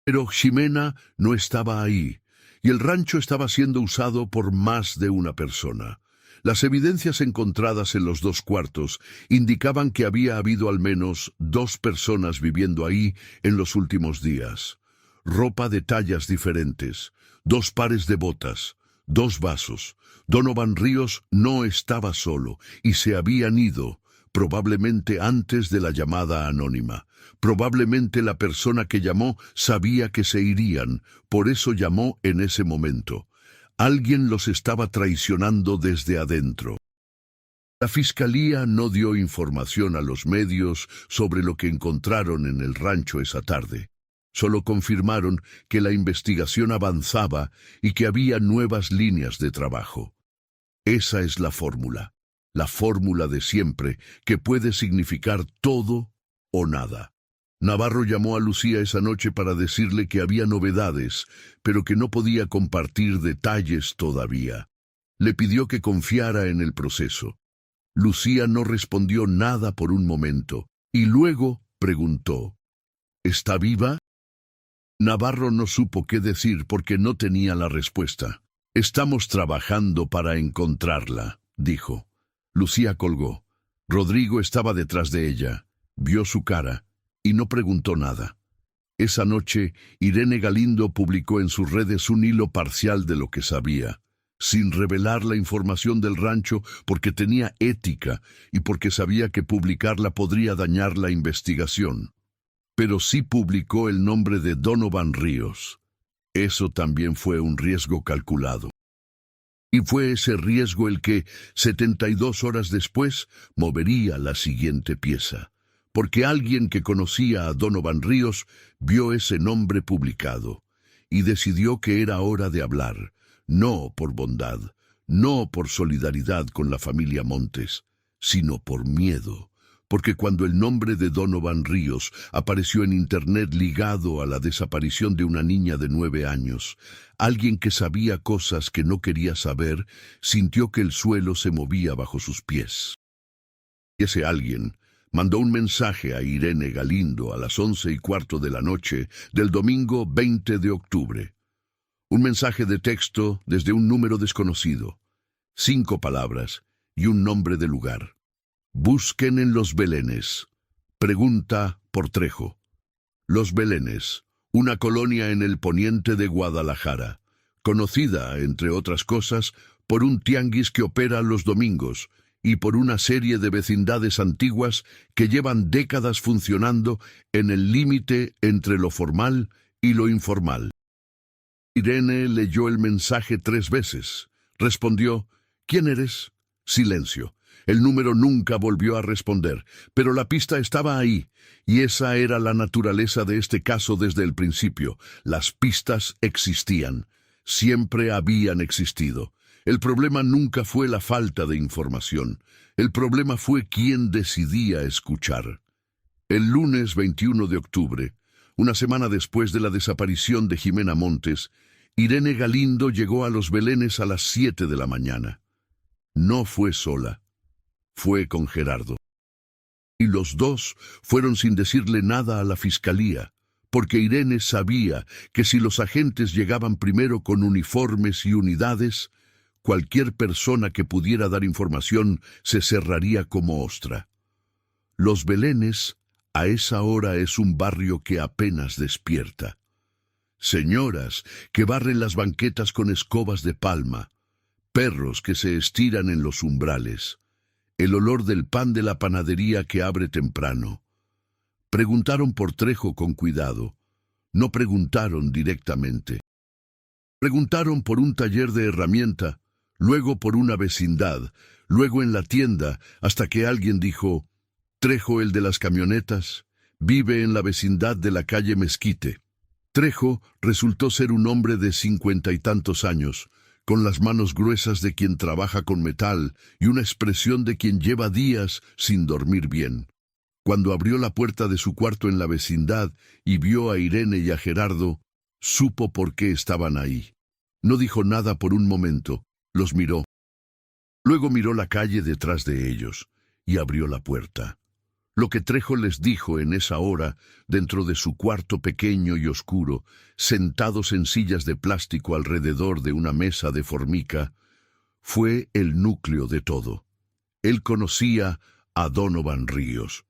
Pero Jimena no estaba ahí, y el rancho estaba siendo usado por más de una persona. Las evidencias encontradas en los 2 cuartos indicaban que había habido al menos 2 personas viviendo ahí en los últimos días. Ropa de tallas diferentes, 2 pares de botas, 2 vasos. Donovan Ríos no estaba solo y se habían ido, probablemente antes de la llamada anónima. Probablemente la persona que llamó sabía que se irían, por eso llamó en ese momento. Alguien los estaba traicionando desde adentro. La fiscalía no dio información a los medios sobre lo que encontraron en el rancho esa tarde. Solo confirmaron que la investigación avanzaba y que había nuevas líneas de trabajo. Esa es la fórmula. la fórmula de siempre, que puede significar todo o nada. Navarro llamó a Lucía esa noche para decirle que había novedades, pero que no podía compartir detalles todavía. Le pidió que confiara en el proceso. Lucía no respondió nada por un momento, y luego preguntó, ¿está viva? Navarro no supo qué decir porque no tenía la respuesta. Estamos trabajando para encontrarla, dijo. Lucía colgó. Rodrigo estaba detrás de ella, vio su cara y no preguntó nada. Esa noche, Irene Galindo publicó en sus redes un hilo parcial de lo que sabía, sin revelar la información del rancho porque tenía ética y porque sabía que publicarla podría dañar la investigación. Pero sí publicó el nombre de Donovan Ríos. Eso también fue un riesgo calculado. Y fue ese riesgo el que, 72 horas después, movería la siguiente pieza. Porque alguien que conocía a Donovan Ríos vio ese nombre publicado y decidió que era hora de hablar, no por bondad, no por solidaridad con la familia Montes, sino por miedo. Porque cuando el nombre de Donovan Ríos apareció en Internet ligado a la desaparición de una niña de 9 años, alguien que sabía cosas que no quería saber sintió que el suelo se movía bajo sus pies. Y ese alguien mandó un mensaje a Irene Galindo a las 11:15 de la noche del domingo 20 de octubre. Un mensaje de texto desde un número desconocido, 5 palabras y un nombre de lugar. Busquen en Los Belenes. Pregunta por Trejo. Los Belenes, una colonia en el poniente de Guadalajara, conocida, entre otras cosas, por un tianguis que opera los domingos y por una serie de vecindades antiguas que llevan décadas funcionando en el límite entre lo formal y lo informal. Irene leyó el mensaje 3 veces. Respondió, ¿quién eres? Silencio. El número nunca volvió a responder, pero la pista estaba ahí, y esa era la naturaleza de este caso desde el principio. Las pistas existían, siempre habían existido. El problema nunca fue la falta de información, el problema fue quién decidía escuchar. El lunes 21 de octubre, una semana después de la desaparición de Jimena Montes, Irene Galindo llegó a Los Belenes a las 7 de la mañana. No fue sola. Fue con Gerardo. Y los dos fueron sin decirle nada a la fiscalía, porque Irene sabía que si los agentes llegaban primero con uniformes y unidades, cualquier persona que pudiera dar información se cerraría como ostra. Los Belenes, a esa hora, es un barrio que apenas despierta. Señoras que barren las banquetas con escobas de palma, perros que se estiran en los umbrales, el olor del pan de la panadería que abre temprano. Preguntaron por Trejo con cuidado. No preguntaron directamente. Preguntaron por un taller de herramienta, luego por una vecindad, luego en la tienda, hasta que alguien dijo, Trejo, el de las camionetas, vive en la vecindad de la calle Mezquite. Trejo resultó ser un hombre de 50 y tantos años, con las manos gruesas de quien trabaja con metal y una expresión de quien lleva días sin dormir bien. Cuando abrió la puerta de su cuarto en la vecindad y vio a Irene y a Gerardo, supo por qué estaban ahí. No dijo nada por un momento, los miró. Luego miró la calle detrás de ellos y abrió la puerta. Lo que Trejo les dijo en esa hora, dentro de su cuarto pequeño y oscuro, sentados en sillas de plástico alrededor de una mesa de formica, fue el núcleo de todo. Él conocía a Donovan Ríos.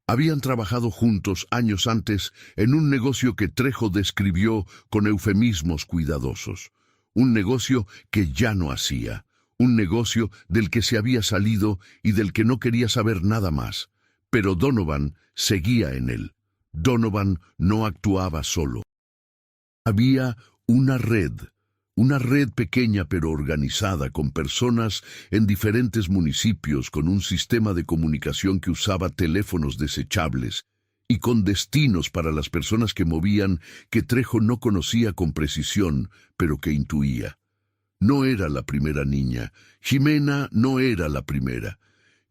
Habían trabajado juntos años antes en un negocio que Trejo describió con eufemismos cuidadosos. Un negocio que ya no hacía. Un negocio del que se había salido y del que no quería saber nada más. Pero Donovan seguía en él. Donovan no actuaba solo. Había una red pequeña pero organizada, con personas en diferentes municipios, con un sistema de comunicación que usaba teléfonos desechables y con destinos para las personas que movían, que Trejo no conocía con precisión, pero que intuía. No era la primera niña, Jimena no era la primera,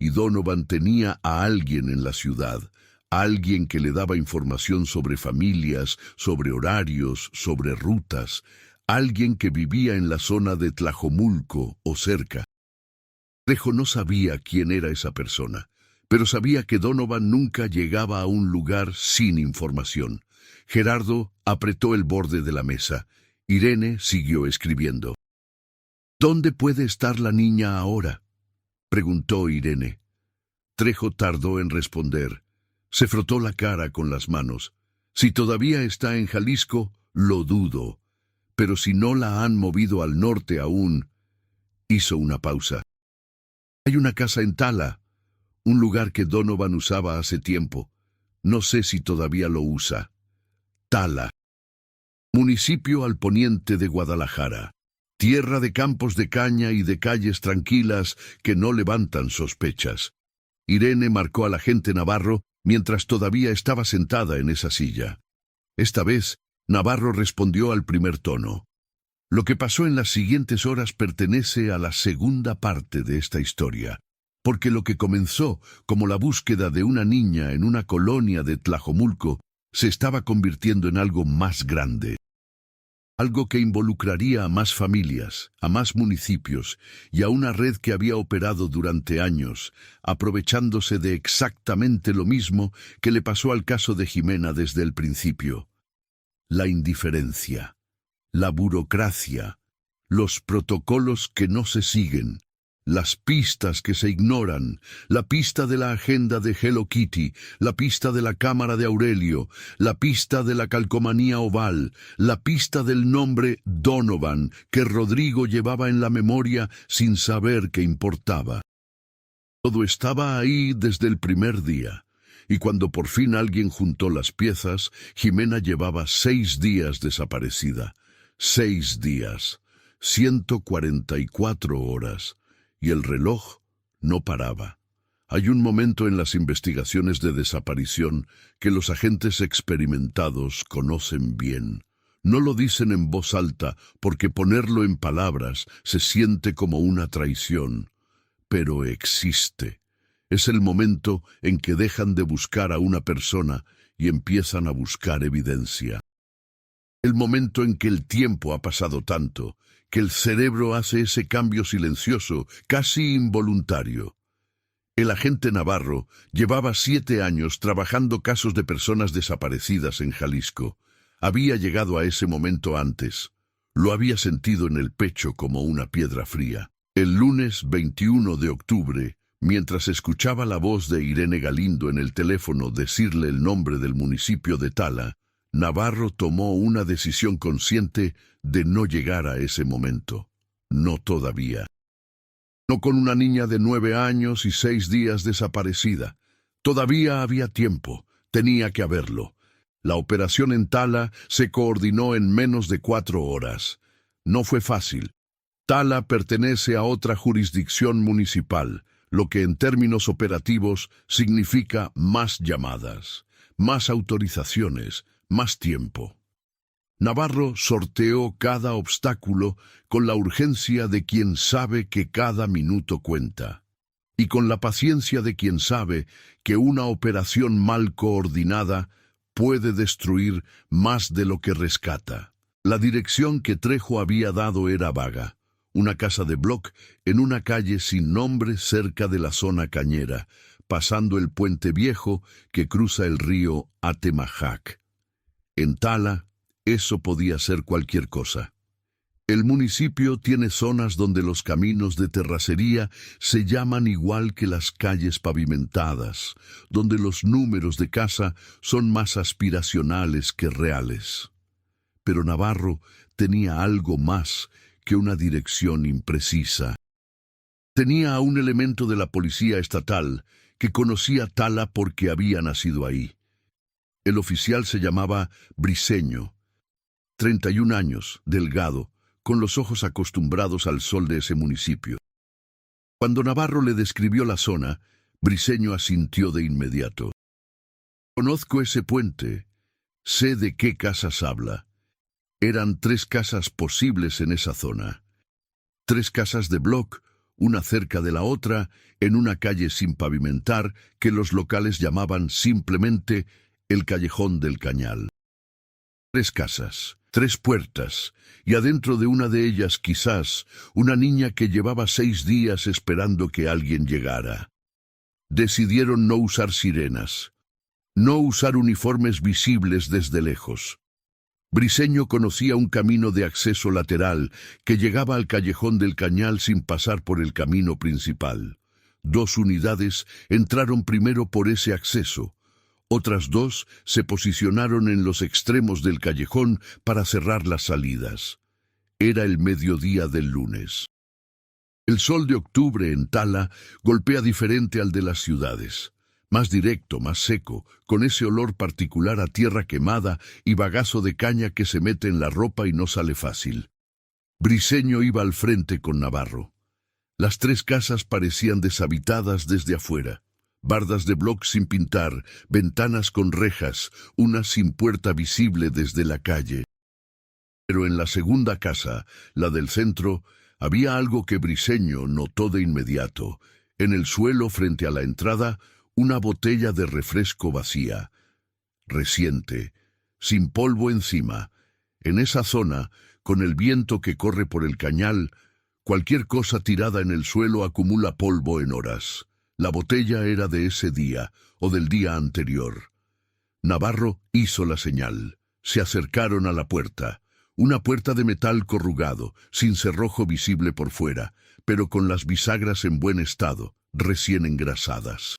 y Donovan tenía a alguien en la ciudad, alguien que le daba información sobre familias, sobre horarios, sobre rutas, alguien que vivía en la zona de Tlajomulco o cerca. Trejo no sabía quién era esa persona, pero sabía que Donovan nunca llegaba a un lugar sin información. Gerardo apretó el borde de la mesa. Irene siguió escribiendo. ¿Dónde puede estar la niña ahora?, preguntó Irene. Trejo tardó en responder. Se frotó la cara con las manos. Si todavía está en Jalisco, lo dudo. Pero si no la han movido al norte aún... Hizo una pausa. Hay una casa en Tala, un lugar que Donovan usaba hace tiempo. No sé si todavía lo usa. Tala. Municipio al poniente de Guadalajara. Tierra de campos de caña y de calles tranquilas que no levantan sospechas. Irene marcó al agente Navarro mientras todavía estaba sentada en esa silla. Esta vez, Navarro respondió al primer tono. Lo que pasó en las siguientes horas pertenece a la segunda parte de esta historia, porque lo que comenzó como la búsqueda de una niña en una colonia de Tlajomulco se estaba convirtiendo en algo más grande. Algo que involucraría a más familias, a más municipios y a una red que había operado durante años, aprovechándose de exactamente lo mismo que le pasó al caso de Jimena desde el principio. La indiferencia, la burocracia, los protocolos que no se siguen, las pistas que se ignoran, la pista de la agenda de Hello Kitty, la pista de la cámara de Aurelio, la pista de la calcomanía oval, la pista del nombre Donovan que Rodrigo llevaba en la memoria sin saber qué importaba. Todo estaba ahí desde el primer día, y cuando por fin alguien juntó las piezas, Jimena llevaba 6 días desaparecida. 6 días, 144 horas. Y el reloj no paraba. Hay un momento en las investigaciones de desaparición que los agentes experimentados conocen bien. No lo dicen en voz alta porque ponerlo en palabras se siente como una traición. Pero existe. Es el momento en que dejan de buscar a una persona y empiezan a buscar evidencia. El momento en que el tiempo ha pasado tanto que el cerebro hace ese cambio silencioso, casi involuntario. El agente Navarro llevaba 7 años trabajando casos de personas desaparecidas en Jalisco. Había llegado a ese momento antes. Lo había sentido en el pecho como una piedra fría. El lunes 21 de octubre, mientras escuchaba la voz de Irene Galindo en el teléfono decirle el nombre del municipio de Tala, Navarro tomó una decisión consciente de no llegar a ese momento. No todavía. No con una niña de 9 años y 6 días desaparecida. Todavía había tiempo. Tenía que haberlo. La operación en Tala se coordinó en menos de 4 horas. No fue fácil. Tala pertenece a otra jurisdicción municipal, lo que en términos operativos significa más llamadas, más autorizaciones, más tiempo. Navarro sorteó cada obstáculo con la urgencia de quien sabe que cada minuto cuenta, y con la paciencia de quien sabe que una operación mal coordinada puede destruir más de lo que rescata. La dirección que Trejo había dado era vaga, una casa de bloc en una calle sin nombre cerca de la zona cañera, pasando el puente viejo que cruza el río Atemajac. En Tala, eso podía ser cualquier cosa. El municipio tiene zonas donde los caminos de terracería se llaman igual que las calles pavimentadas, donde los números de casa son más aspiracionales que reales. Pero Navarro tenía algo más que una dirección imprecisa. Tenía a un elemento de la policía estatal que conocía Tala porque había nacido ahí. El oficial se llamaba Briceño, 31 años, delgado, con los ojos acostumbrados al sol de ese municipio. Cuando Navarro le describió la zona, Briceño asintió de inmediato. Conozco ese puente, sé de qué casas habla. Eran 3 casas posibles en esa zona. 3 casas de bloc, una cerca de la otra, en una calle sin pavimentar que los locales llamaban simplemente el Callejón del Cañal. 3 casas, 3 puertas, y adentro de una de ellas quizás una niña que llevaba 6 días esperando que alguien llegara. Decidieron no usar sirenas, no usar uniformes visibles desde lejos. Briceño conocía un camino de acceso lateral que llegaba al Callejón del Cañal sin pasar por el camino principal. 2 unidades entraron primero por ese acceso. Otras 2 se posicionaron en los extremos del callejón para cerrar las salidas. Era el mediodía del lunes. El sol de octubre en Tala golpea diferente al de las ciudades. Más directo, más seco, con ese olor particular a tierra quemada y bagazo de caña que se mete en la ropa y no sale fácil. Briceño iba al frente con Navarro. Las 3 casas parecían deshabitadas desde afuera. Bardas de bloc sin pintar, ventanas con rejas, una sin puerta visible desde la calle. Pero en la segunda casa, la del centro, había algo que Briceño notó de inmediato. En el suelo, frente a la entrada, una botella de refresco vacía, reciente, sin polvo encima. En esa zona, con el viento que corre por el cañal, cualquier cosa tirada en el suelo acumula polvo en horas. La botella era de ese día, o del día anterior. Navarro hizo la señal. Se acercaron a la puerta. Una puerta de metal corrugado, sin cerrojo visible por fuera, pero con las bisagras en buen estado, recién engrasadas.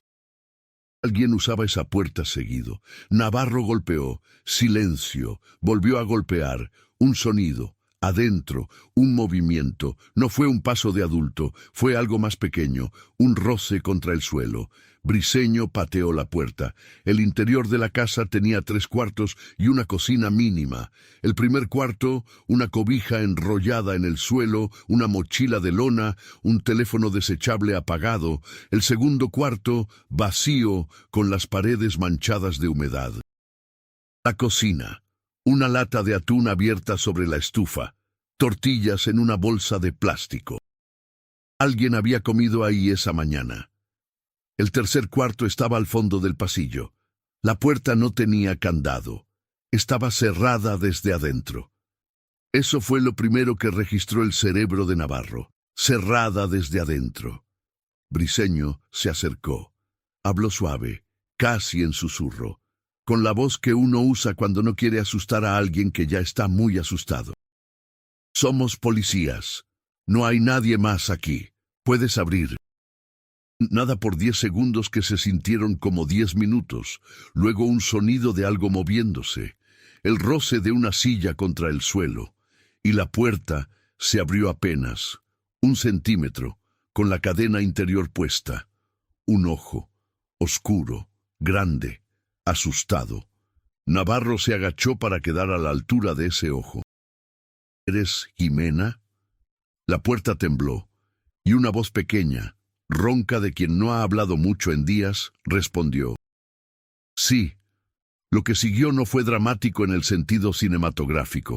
Alguien usaba esa puerta seguido. Navarro golpeó. Silencio. Volvió a golpear. Un sonido. Adentro, un movimiento. No fue un paso de adulto, fue algo más pequeño, un roce contra el suelo. Briceño pateó la puerta. El interior de la casa tenía 3 cuartos y una cocina mínima. El primer cuarto, una cobija enrollada en el suelo, una mochila de lona, un teléfono desechable apagado. El segundo cuarto, vacío, con las paredes manchadas de humedad. La cocina. Una lata de atún abierta sobre la estufa, tortillas en una bolsa de plástico. Alguien había comido ahí esa mañana. El tercer cuarto estaba al fondo del pasillo. La puerta no tenía candado. Estaba cerrada desde adentro. Eso fue lo primero que registró el cerebro de Navarro. Cerrada desde adentro. Briceño se acercó. Habló suave, casi en susurro, con la voz que uno usa cuando no quiere asustar a alguien que ya está muy asustado. Somos policías. No hay nadie más aquí. Puedes abrir. Nada por 10 segundos que se sintieron como 10 minutos. Luego un sonido de algo moviéndose. El roce de una silla contra el suelo. Y la puerta se abrió apenas. 1 centímetro, con la cadena interior puesta. Un ojo. Oscuro. Grande. Asustado. Navarro se agachó para quedar a la altura de ese ojo. ¿Eres Jimena? La puerta tembló, y una voz pequeña, ronca de quien no ha hablado mucho en días, respondió. Sí. Lo que siguió no fue dramático en el sentido cinematográfico.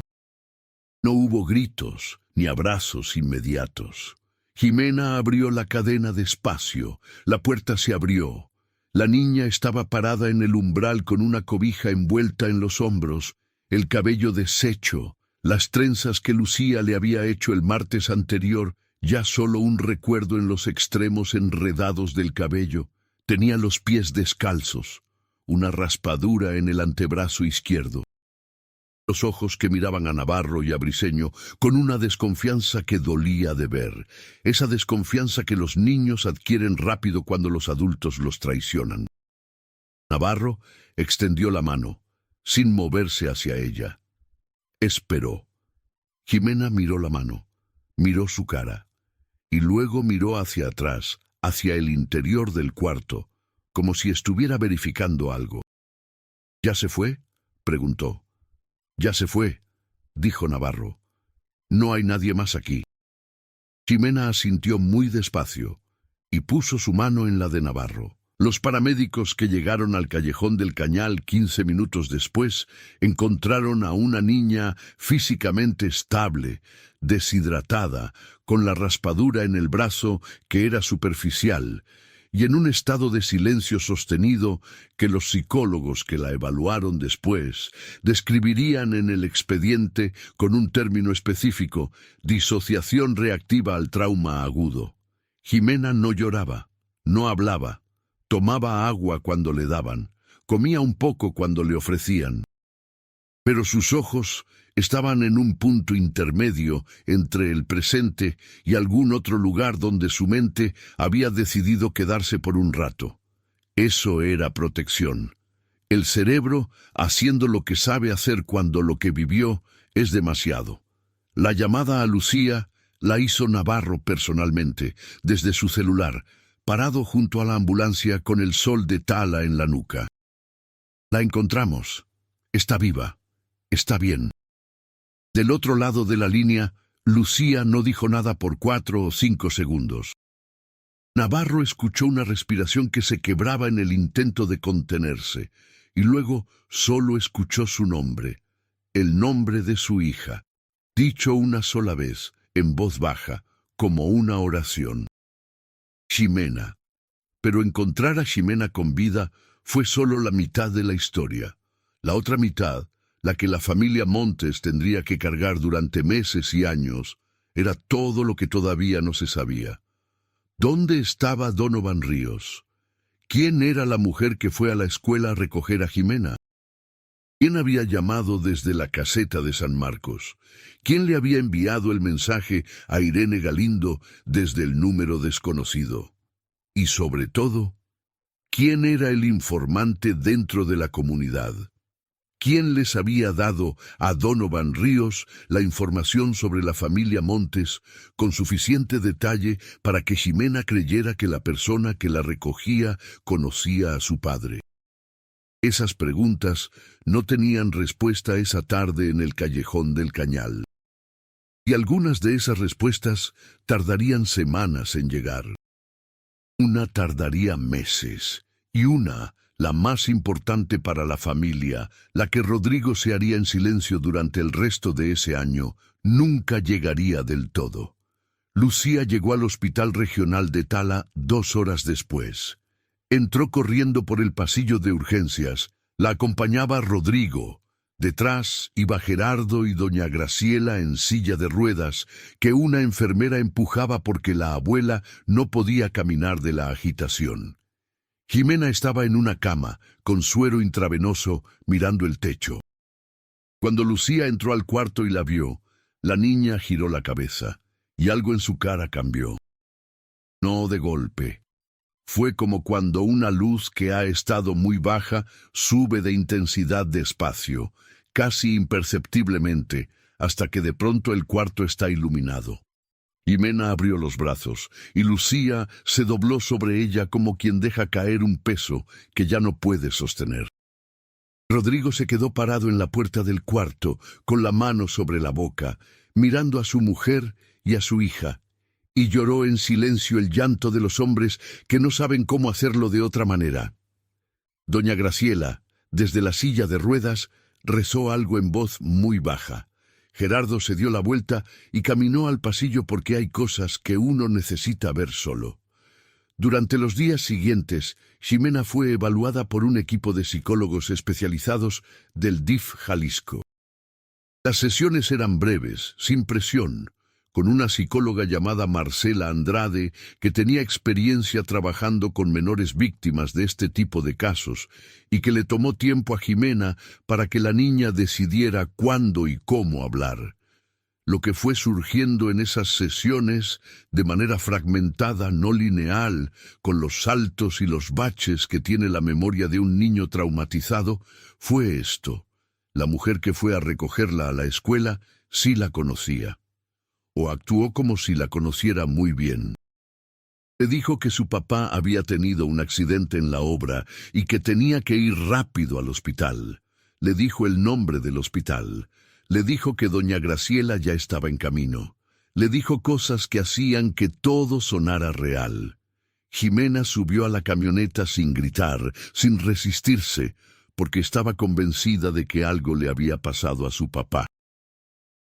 No hubo gritos, ni abrazos inmediatos. Jimena abrió la cadena despacio, la puerta se abrió. La niña estaba parada en el umbral con una cobija envuelta en los hombros, el cabello deshecho, las trenzas que Lucía le había hecho el martes anterior, ya solo un recuerdo en los extremos enredados del cabello. Tenía los pies descalzos, una raspadura en el antebrazo izquierdo. Los ojos que miraban a Navarro y a Briceño con una desconfianza que dolía de ver, esa desconfianza que los niños adquieren rápido cuando los adultos los traicionan. Navarro extendió la mano, sin moverse hacia ella. Esperó. Jimena miró la mano, miró su cara, y luego miró hacia atrás, hacia el interior del cuarto, como si estuviera verificando algo. ¿Ya se fue?, preguntó. Ya se fue, dijo Navarro. No hay nadie más aquí. Jimena asintió muy despacio y puso su mano en la de Navarro. Los paramédicos que llegaron al callejón del Cañal 15 minutos después encontraron a una niña físicamente estable, deshidratada, con la raspadura en el brazo que era superficial, y en un estado de silencio sostenido que los psicólogos que la evaluaron después describirían en el expediente con un término específico: disociación reactiva al trauma agudo. Ximena no lloraba, no hablaba, tomaba agua cuando le daban, comía un poco cuando le ofrecían. Pero sus ojos estaban en un punto intermedio entre el presente y algún otro lugar donde su mente había decidido quedarse por un rato. Eso era protección. El cerebro haciendo lo que sabe hacer cuando lo que vivió es demasiado. La llamada a Lucía la hizo Navarro personalmente, desde su celular, parado junto a la ambulancia con el sol de Tala en la nuca. La encontramos. Está viva. Está bien. Del otro lado de la línea, Lucía no dijo nada por 4 o 5 segundos. Navarro escuchó una respiración que se quebraba en el intento de contenerse, y luego solo escuchó su nombre, el nombre de su hija, dicho una sola vez, en voz baja, como una oración. Ximena. Pero encontrar a Ximena con vida fue solo la mitad de la historia. La otra mitad, la que la familia Montes tendría que cargar durante meses y años, era todo lo que todavía no se sabía. ¿Dónde estaba Donovan Ríos? ¿Quién era la mujer que fue a la escuela a recoger a Ximena? ¿Quién había llamado desde la caseta de San Marcos? ¿Quién le había enviado el mensaje a Irene Galindo desde el número desconocido? Y sobre todo, ¿quién era el informante dentro de la comunidad? ¿Quién les había dado a Donovan Ríos la información sobre la familia Montes con suficiente detalle para que Ximena creyera que la persona que la recogía conocía a su padre? Esas preguntas no tenían respuesta esa tarde en el callejón del Cañal. Y algunas de esas respuestas tardarían semanas en llegar. Una tardaría meses, y una, la más importante para la familia, la que Rodrigo se haría en silencio durante el resto de ese año, nunca llegaría del todo. Lucía llegó al Hospital Regional de Tala 2 horas después. Entró corriendo por el pasillo de urgencias. La acompañaba Rodrigo. Detrás iba Gerardo y doña Graciela en silla de ruedas, que una enfermera empujaba porque la abuela no podía caminar de la agitación. Ximena estaba en una cama, con suero intravenoso, mirando el techo. Cuando Lucía entró al cuarto y la vio, la niña giró la cabeza, y algo en su cara cambió. No de golpe. Fue como cuando una luz que ha estado muy baja sube de intensidad despacio, casi imperceptiblemente, hasta que de pronto el cuarto está iluminado. Ximena abrió los brazos, y Lucía se dobló sobre ella como quien deja caer un peso que ya no puede sostener. Rodrigo se quedó parado en la puerta del cuarto, con la mano sobre la boca, mirando a su mujer y a su hija, y lloró en silencio el llanto de los hombres que no saben cómo hacerlo de otra manera. Doña Graciela, desde la silla de ruedas, rezó algo en voz muy baja. Gerardo se dio la vuelta y caminó al pasillo porque hay cosas que uno necesita ver solo. Durante los días siguientes, Ximena fue evaluada por un equipo de psicólogos especializados del DIF Jalisco. Las sesiones eran breves, sin presión, con una psicóloga llamada Marcela Andrade que tenía experiencia trabajando con menores víctimas de este tipo de casos y que le tomó tiempo a Ximena para que la niña decidiera cuándo y cómo hablar. Lo que fue surgiendo en esas sesiones, de manera fragmentada, no lineal, con los saltos y los baches que tiene la memoria de un niño traumatizado, fue esto. La mujer que fue a recogerla a la escuela sí la conocía, o actuó como si la conociera muy bien. Le dijo que su papá había tenido un accidente en la obra y que tenía que ir rápido al hospital. Le dijo el nombre del hospital. Le dijo que doña Graciela ya estaba en camino. Le dijo cosas que hacían que todo sonara real. Ximena subió a la camioneta sin gritar, sin resistirse, porque estaba convencida de que algo le había pasado a su papá.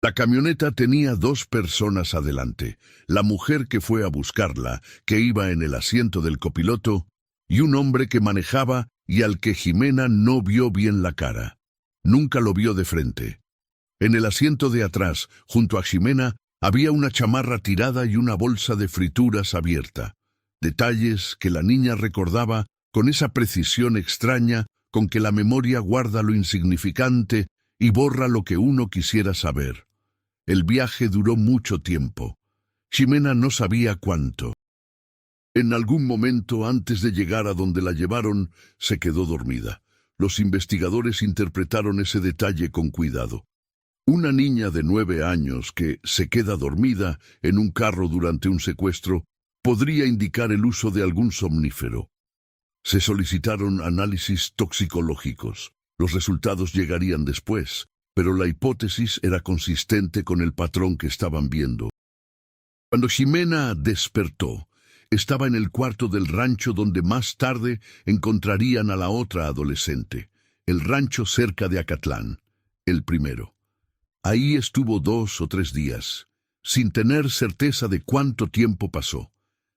La camioneta tenía 2 personas adelante, la mujer que fue a buscarla, que iba en el asiento del copiloto, y un hombre que manejaba y al que Ximena no vio bien la cara. Nunca lo vio de frente. En el asiento de atrás, junto a Ximena, había una chamarra tirada y una bolsa de frituras abierta. Detalles que la niña recordaba con esa precisión extraña con que la memoria guarda lo insignificante y borra lo que uno quisiera saber. El viaje duró mucho tiempo. Ximena no sabía cuánto. En algún momento, antes de llegar a donde la llevaron, se quedó dormida. Los investigadores interpretaron ese detalle con cuidado. Una niña de 9 años que se queda dormida en un carro durante un secuestro podría indicar el uso de algún somnífero. Se solicitaron análisis toxicológicos. Los resultados llegarían después, pero la hipótesis era consistente con el patrón que estaban viendo. Cuando Ximena despertó, estaba en el cuarto del rancho donde más tarde encontrarían a la otra adolescente, el rancho cerca de Acatlán, el primero. Ahí estuvo 2 o 3 días, sin tener certeza de cuánto tiempo pasó.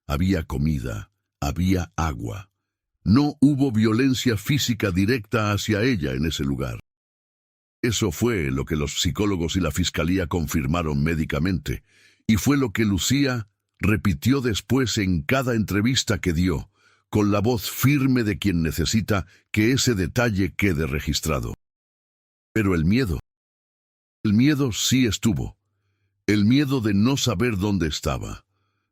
Había comida, había agua. No hubo violencia física directa hacia ella en ese lugar. Eso fue lo que los psicólogos y la fiscalía confirmaron médicamente, y fue lo que Lucía repitió después en cada entrevista que dio, con la voz firme de quien necesita que ese detalle quede registrado. Pero el miedo sí estuvo. El miedo de no saber dónde estaba,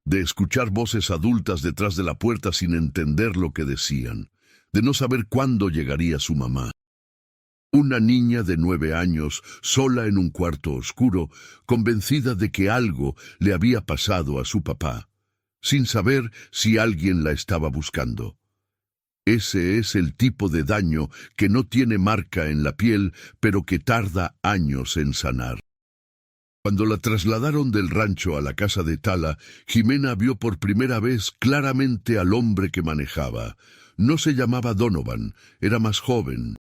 de escuchar voces adultas detrás de la puerta sin entender lo que decían, de no saber cuándo llegaría su mamá. Una niña de 9 años, sola en un cuarto oscuro, convencida de que algo le había pasado a su papá, sin saber si alguien la estaba buscando. Ese es el tipo de daño que no tiene marca en la piel, pero que tarda años en sanar. Cuando la trasladaron del rancho a la casa de Tala, Ximena vio por primera vez claramente al hombre que manejaba. No se llamaba Donovan, era más joven,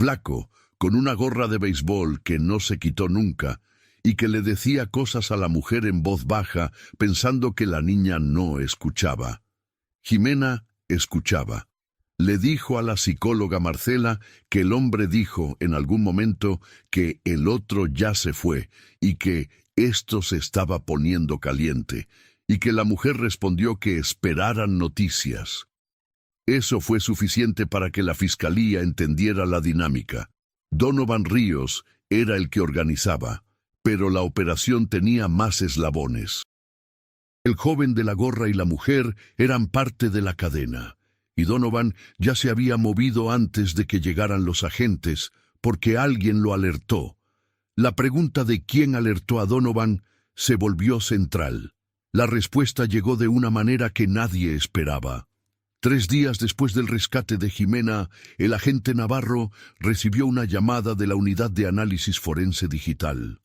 flaco, con una gorra de béisbol que no se quitó nunca, y que le decía cosas a la mujer en voz baja, pensando que la niña no escuchaba. Ximena escuchaba. Le dijo a la psicóloga Marcela que el hombre dijo en algún momento que el otro ya se fue y que esto se estaba poniendo caliente, y que la mujer respondió que esperaran noticias. Eso fue suficiente para que la fiscalía entendiera la dinámica. Donovan Ríos era el que organizaba, pero la operación tenía más eslabones. El joven de la gorra y la mujer eran parte de la cadena, y Donovan ya se había movido antes de que llegaran los agentes, porque alguien lo alertó. La pregunta de quién alertó a Donovan se volvió central. La respuesta llegó de una manera que nadie esperaba. 3 días después del rescate de Ximena, el agente Navarro recibió una llamada de la Unidad de Análisis Forense Digital.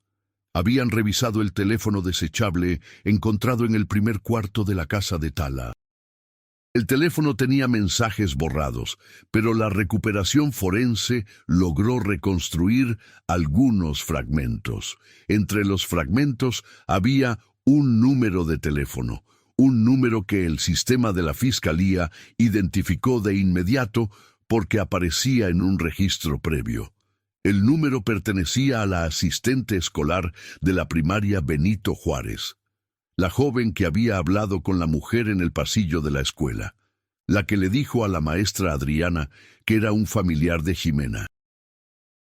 Habían revisado el teléfono desechable encontrado en el primer cuarto de la casa de Tala. El teléfono tenía mensajes borrados, pero la recuperación forense logró reconstruir algunos fragmentos. Entre los fragmentos había un número de teléfono, un número que el sistema de la Fiscalía identificó de inmediato porque aparecía en un registro previo. El número pertenecía a la asistente escolar de la primaria Benito Juárez, la joven que había hablado con la mujer en el pasillo de la escuela, la que le dijo a la maestra Adriana que era un familiar de Ximena,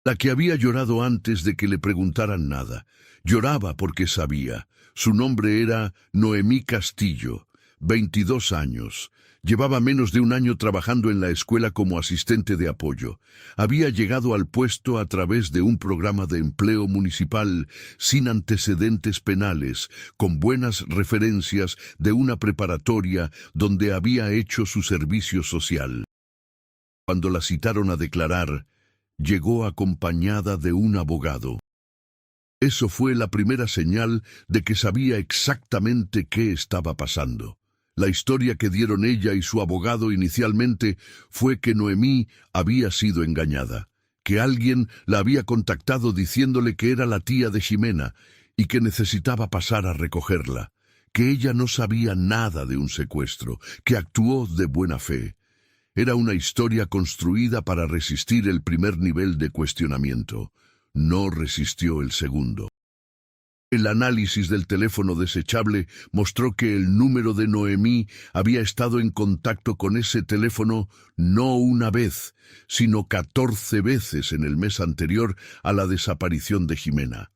la que había llorado antes de que le preguntaran nada. Lloraba porque sabía. Su nombre era Noemí Castillo, 22 años. Llevaba menos de un año trabajando en la escuela como asistente de apoyo. Había llegado al puesto a través de un programa de empleo municipal sin antecedentes penales, con buenas referencias de una preparatoria donde había hecho su servicio social. Cuando la citaron a declarar, llegó acompañada de un abogado. Eso fue la primera señal de que sabía exactamente qué estaba pasando. La historia que dieron ella y su abogado inicialmente fue que Noemí había sido engañada, que alguien la había contactado diciéndole que era la tía de Ximena y que necesitaba pasar a recogerla, que ella no sabía nada de un secuestro, que actuó de buena fe. Era una historia construida para resistir el primer nivel de cuestionamiento. No resistió el segundo. El análisis del teléfono desechable mostró que el número de Noemí había estado en contacto con ese teléfono no una vez, sino 14 veces en el mes anterior a la desaparición de Ximena.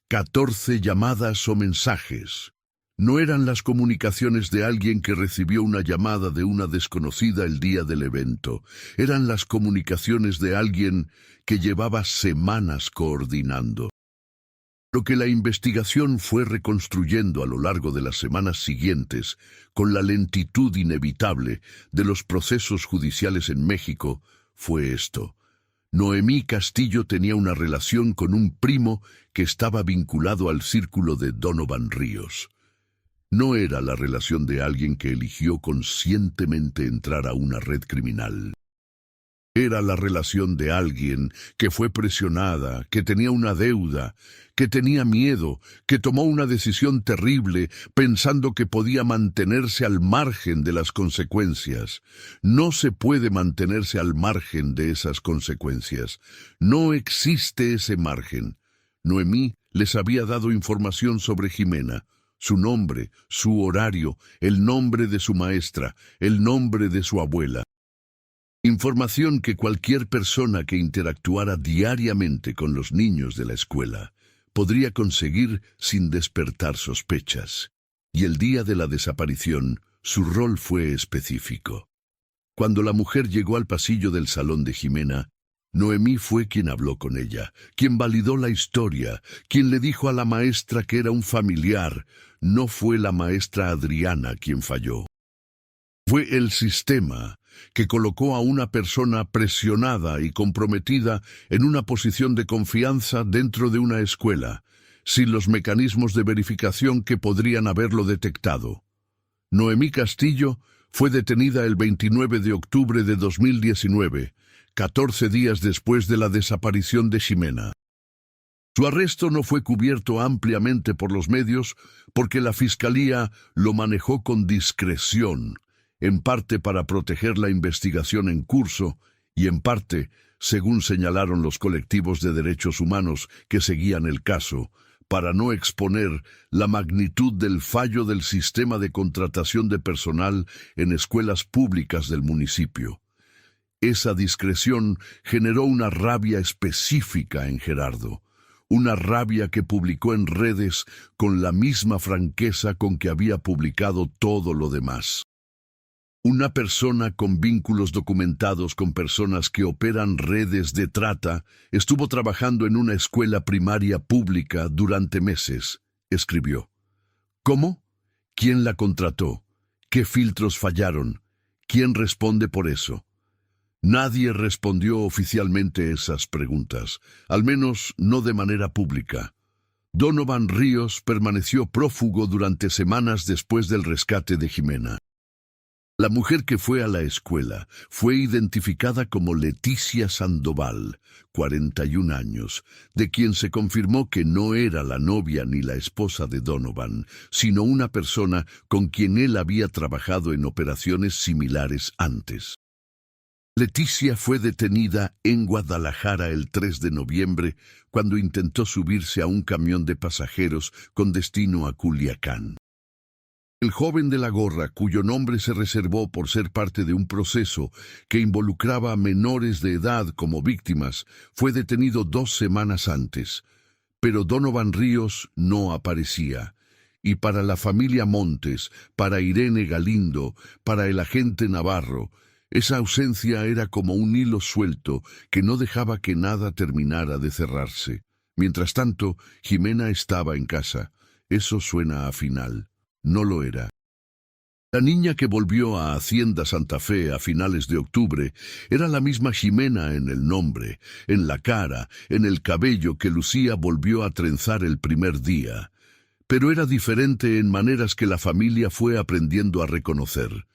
14 llamadas o mensajes. No eran las comunicaciones de alguien que recibió una llamada de una desconocida el día del evento. Eran las comunicaciones de alguien que llevaba semanas coordinando. Lo que la investigación fue reconstruyendo a lo largo de las semanas siguientes, con la lentitud inevitable de los procesos judiciales en México, fue esto. Noemí Castillo tenía una relación con un primo que estaba vinculado al círculo de Donovan Ríos. No era la relación de alguien que eligió conscientemente entrar a una red criminal. Era la relación de alguien que fue presionada, que tenía una deuda, que tenía miedo, que tomó una decisión terrible pensando que podía mantenerse al margen de las consecuencias. No se puede mantenerse al margen de esas consecuencias. No existe ese margen. Noemí les había dado información sobre Ximena, su nombre, su horario, el nombre de su maestra, el nombre de su abuela. Información que cualquier persona que interactuara diariamente con los niños de la escuela podría conseguir sin despertar sospechas. Y el día de la desaparición, su rol fue específico. Cuando la mujer llegó al pasillo del salón de Ximena, Noemí fue quien habló con ella, quien validó la historia, quien le dijo a la maestra que era un familiar. No fue la maestra Adriana quien falló. Fue el sistema que colocó a una persona presionada y comprometida en una posición de confianza dentro de una escuela, sin los mecanismos de verificación que podrían haberlo detectado. Noemí Castillo fue detenida el 29 de octubre de 2019, 14 días después de la desaparición de Ximena. Su arresto no fue cubierto ampliamente por los medios porque la Fiscalía lo manejó con discreción, en parte para proteger la investigación en curso y en parte, según señalaron los colectivos de derechos humanos que seguían el caso, para no exponer la magnitud del fallo del sistema de contratación de personal en escuelas públicas del municipio. Esa discreción generó una rabia específica en Gerardo, una rabia que publicó en redes con la misma franqueza con que había publicado todo lo demás. Una persona con vínculos documentados con personas que operan redes de trata estuvo trabajando en una escuela primaria pública durante meses, escribió. ¿Cómo? ¿Quién la contrató? ¿Qué filtros fallaron? ¿Quién responde por eso? Nadie respondió oficialmente esas preguntas, al menos no de manera pública. Donovan Ríos permaneció prófugo durante semanas después del rescate de Ximena. La mujer que fue a la escuela fue identificada como Leticia Sandoval, 41 años, de quien se confirmó que no era la novia ni la esposa de Donovan, sino una persona con quien él había trabajado en operaciones similares antes. Leticia fue detenida en Guadalajara el 3 de noviembre cuando intentó subirse a un camión de pasajeros con destino a Culiacán. El joven de la gorra, cuyo nombre se reservó por ser parte de un proceso que involucraba a menores de edad como víctimas, fue detenido 2 semanas antes, pero Donovan Ríos no aparecía. Y para la familia Montes, para Irene Galindo, para el agente Navarro, esa ausencia era como un hilo suelto que no dejaba que nada terminara de cerrarse. Mientras tanto, Ximena estaba en casa. Eso suena a final. No lo era. La niña que volvió a Hacienda Santa Fe a finales de octubre era la misma Ximena en el nombre, en la cara, en el cabello que Lucía volvió a trenzar el primer día. Pero era diferente en maneras que la familia fue aprendiendo a reconocer.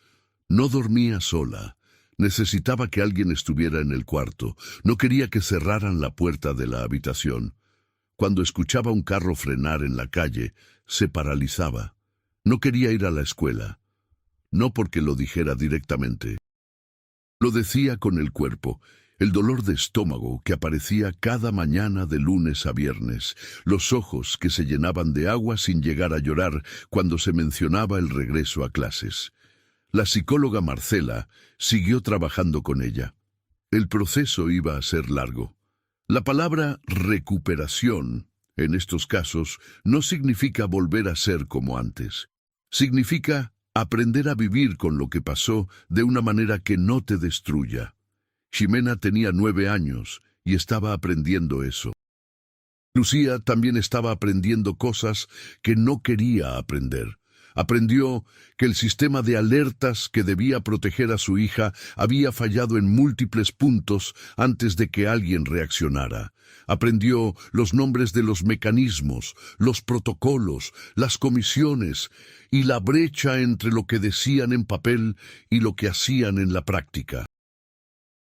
No dormía sola. Necesitaba que alguien estuviera en el cuarto. No quería que cerraran la puerta de la habitación. Cuando escuchaba un carro frenar en la calle, se paralizaba. No quería ir a la escuela. No porque lo dijera directamente. Lo decía con el cuerpo. El dolor de estómago que aparecía cada mañana de lunes a viernes, los ojos que se llenaban de agua sin llegar a llorar cuando se mencionaba el regreso a clases. La psicóloga Marcela siguió trabajando con ella. El proceso iba a ser largo. La palabra recuperación, en estos casos, no significa volver a ser como antes. Significa aprender a vivir con lo que pasó de una manera que no te destruya. Ximena tenía 9 años y estaba aprendiendo eso. Lucía también estaba aprendiendo cosas que no quería aprender. Aprendió que el sistema de alertas que debía proteger a su hija había fallado en múltiples puntos antes de que alguien reaccionara. Aprendió los nombres de los mecanismos, los protocolos, las comisiones y la brecha entre lo que decían en papel y lo que hacían en la práctica.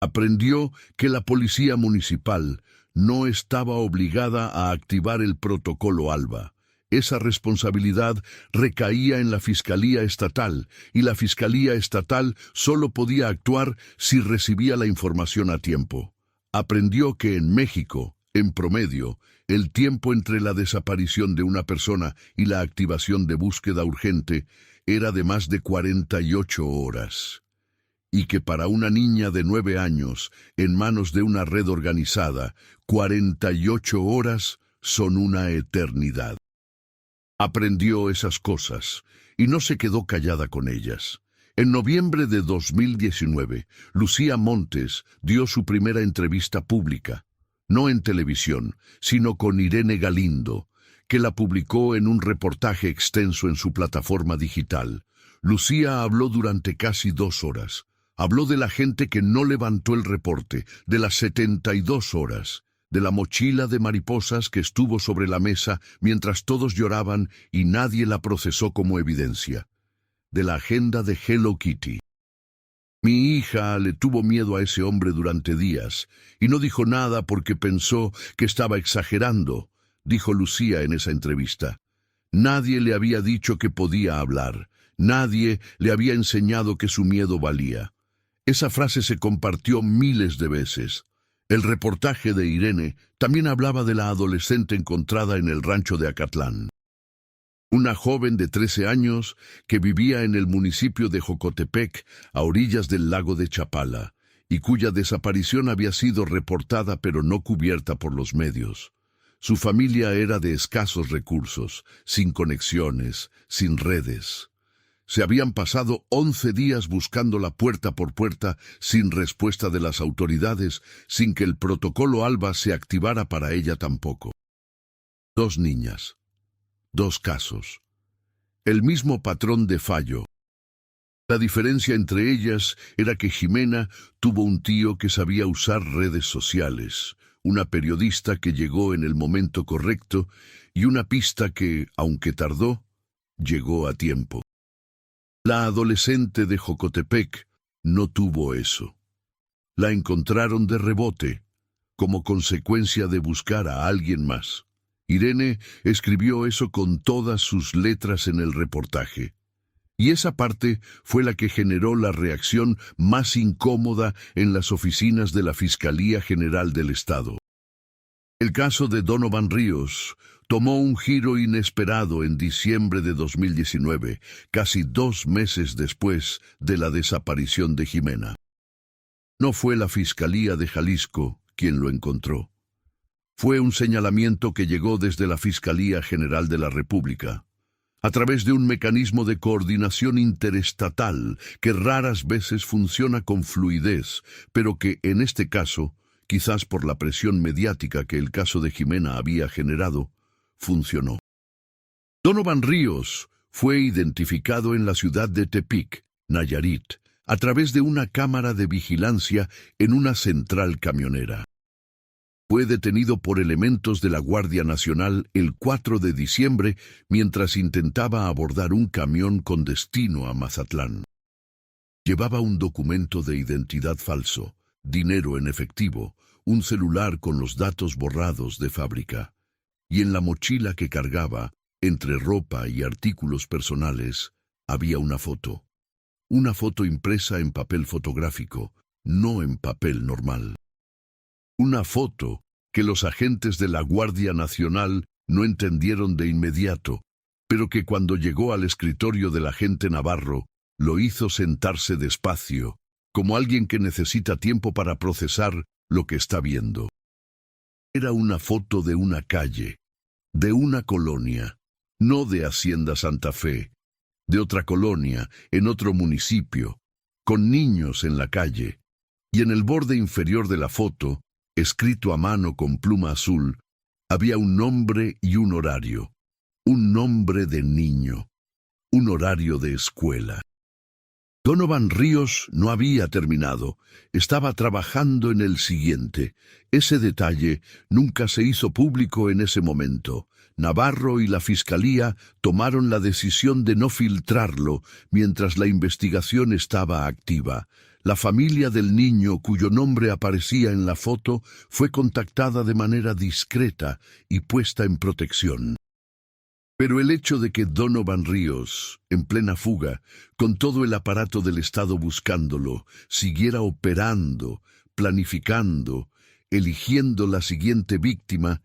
Aprendió que la policía municipal no estaba obligada a activar el protocolo ALBA. Esa responsabilidad recaía en la Fiscalía Estatal, y la Fiscalía Estatal solo podía actuar si recibía la información a tiempo. Aprendió que en México, en promedio, el tiempo entre la desaparición de una persona y la activación de búsqueda urgente era de más de 48 horas. Y que para una niña de 9 años, en manos de una red organizada, 48 horas son una eternidad. Aprendió esas cosas y no se quedó callada con ellas. En noviembre de 2019, Lucía Montes dio su primera entrevista pública, no en televisión, sino con Irene Galindo, que la publicó en un reportaje extenso en su plataforma digital. Lucía habló durante casi 2 horas. Habló de la gente que no levantó el reporte, de las 72 horas, de la mochila de mariposas que estuvo sobre la mesa mientras todos lloraban y nadie la procesó como evidencia, de la agenda de Hello Kitty. Mi hija le tuvo miedo a ese hombre durante días y no dijo nada porque pensó que estaba exagerando, dijo Lucía en esa entrevista. Nadie le había dicho que podía hablar, nadie le había enseñado que su miedo valía. Esa frase se compartió miles de veces. El reportaje de Irene también hablaba de la adolescente encontrada en el rancho de Acatlán. Una joven de 13 años que vivía en el municipio de Jocotepec, a orillas del lago de Chapala, y cuya desaparición había sido reportada pero no cubierta por los medios. Su familia era de escasos recursos, sin conexiones, sin redes. Se habían pasado 11 días buscándola puerta por puerta sin respuesta de las autoridades, sin que el protocolo ALBA se activara para ella tampoco. 2 niñas, 2 casos. El mismo patrón de fallo. La diferencia entre ellas era que Ximena tuvo un tío que sabía usar redes sociales, una periodista que llegó en el momento correcto y una pista que, aunque tardó, llegó a tiempo. La adolescente de Jocotepec no tuvo eso. La encontraron de rebote, como consecuencia de buscar a alguien más. Irene escribió eso con todas sus letras en el reportaje. Y esa parte fue la que generó la reacción más incómoda en las oficinas de la Fiscalía General del Estado. El caso de Donovan Ríos tomó un giro inesperado en diciembre de 2019, casi 2 meses después de la desaparición de Ximena. No fue la Fiscalía de Jalisco quien lo encontró. Fue un señalamiento que llegó desde la Fiscalía General de la República, a través de un mecanismo de coordinación interestatal que raras veces funciona con fluidez, pero que en este caso, quizás por la presión mediática que el caso de Ximena había generado, funcionó. Donovan Ríos fue identificado en la ciudad de Tepic, Nayarit, a través de una cámara de vigilancia en una central camionera. Fue detenido por elementos de la Guardia Nacional el 4 de diciembre mientras intentaba abordar un camión con destino a Mazatlán. Llevaba un documento de identidad falso, dinero en efectivo, un celular con los datos borrados de fábrica. Y en la mochila que cargaba, entre ropa y artículos personales, había una foto. Una foto impresa en papel fotográfico, no en papel normal. Una foto que los agentes de la Guardia Nacional no entendieron de inmediato, pero que cuando llegó al escritorio del agente Navarro, lo hizo sentarse despacio, como alguien que necesita tiempo para procesar lo que está viendo. Era una foto de una calle, de una colonia, no de Hacienda Santa Fe, de otra colonia, en otro municipio, con niños en la calle, y en el borde inferior de la foto, escrito a mano con pluma azul, había un nombre y un horario, un nombre de niño, un horario de escuela. Donovan Ríos no había terminado, estaba trabajando en el siguiente. Ese detalle nunca se hizo público en ese momento. Navarro y la Fiscalía tomaron la decisión de no filtrarlo mientras la investigación estaba activa. La familia del niño cuyo nombre aparecía en la foto fue contactada de manera discreta y puesta en protección. Pero el hecho de que Donovan Ríos, en plena fuga, con todo el aparato del Estado buscándolo, siguiera operando, planificando, eligiendo la siguiente víctima,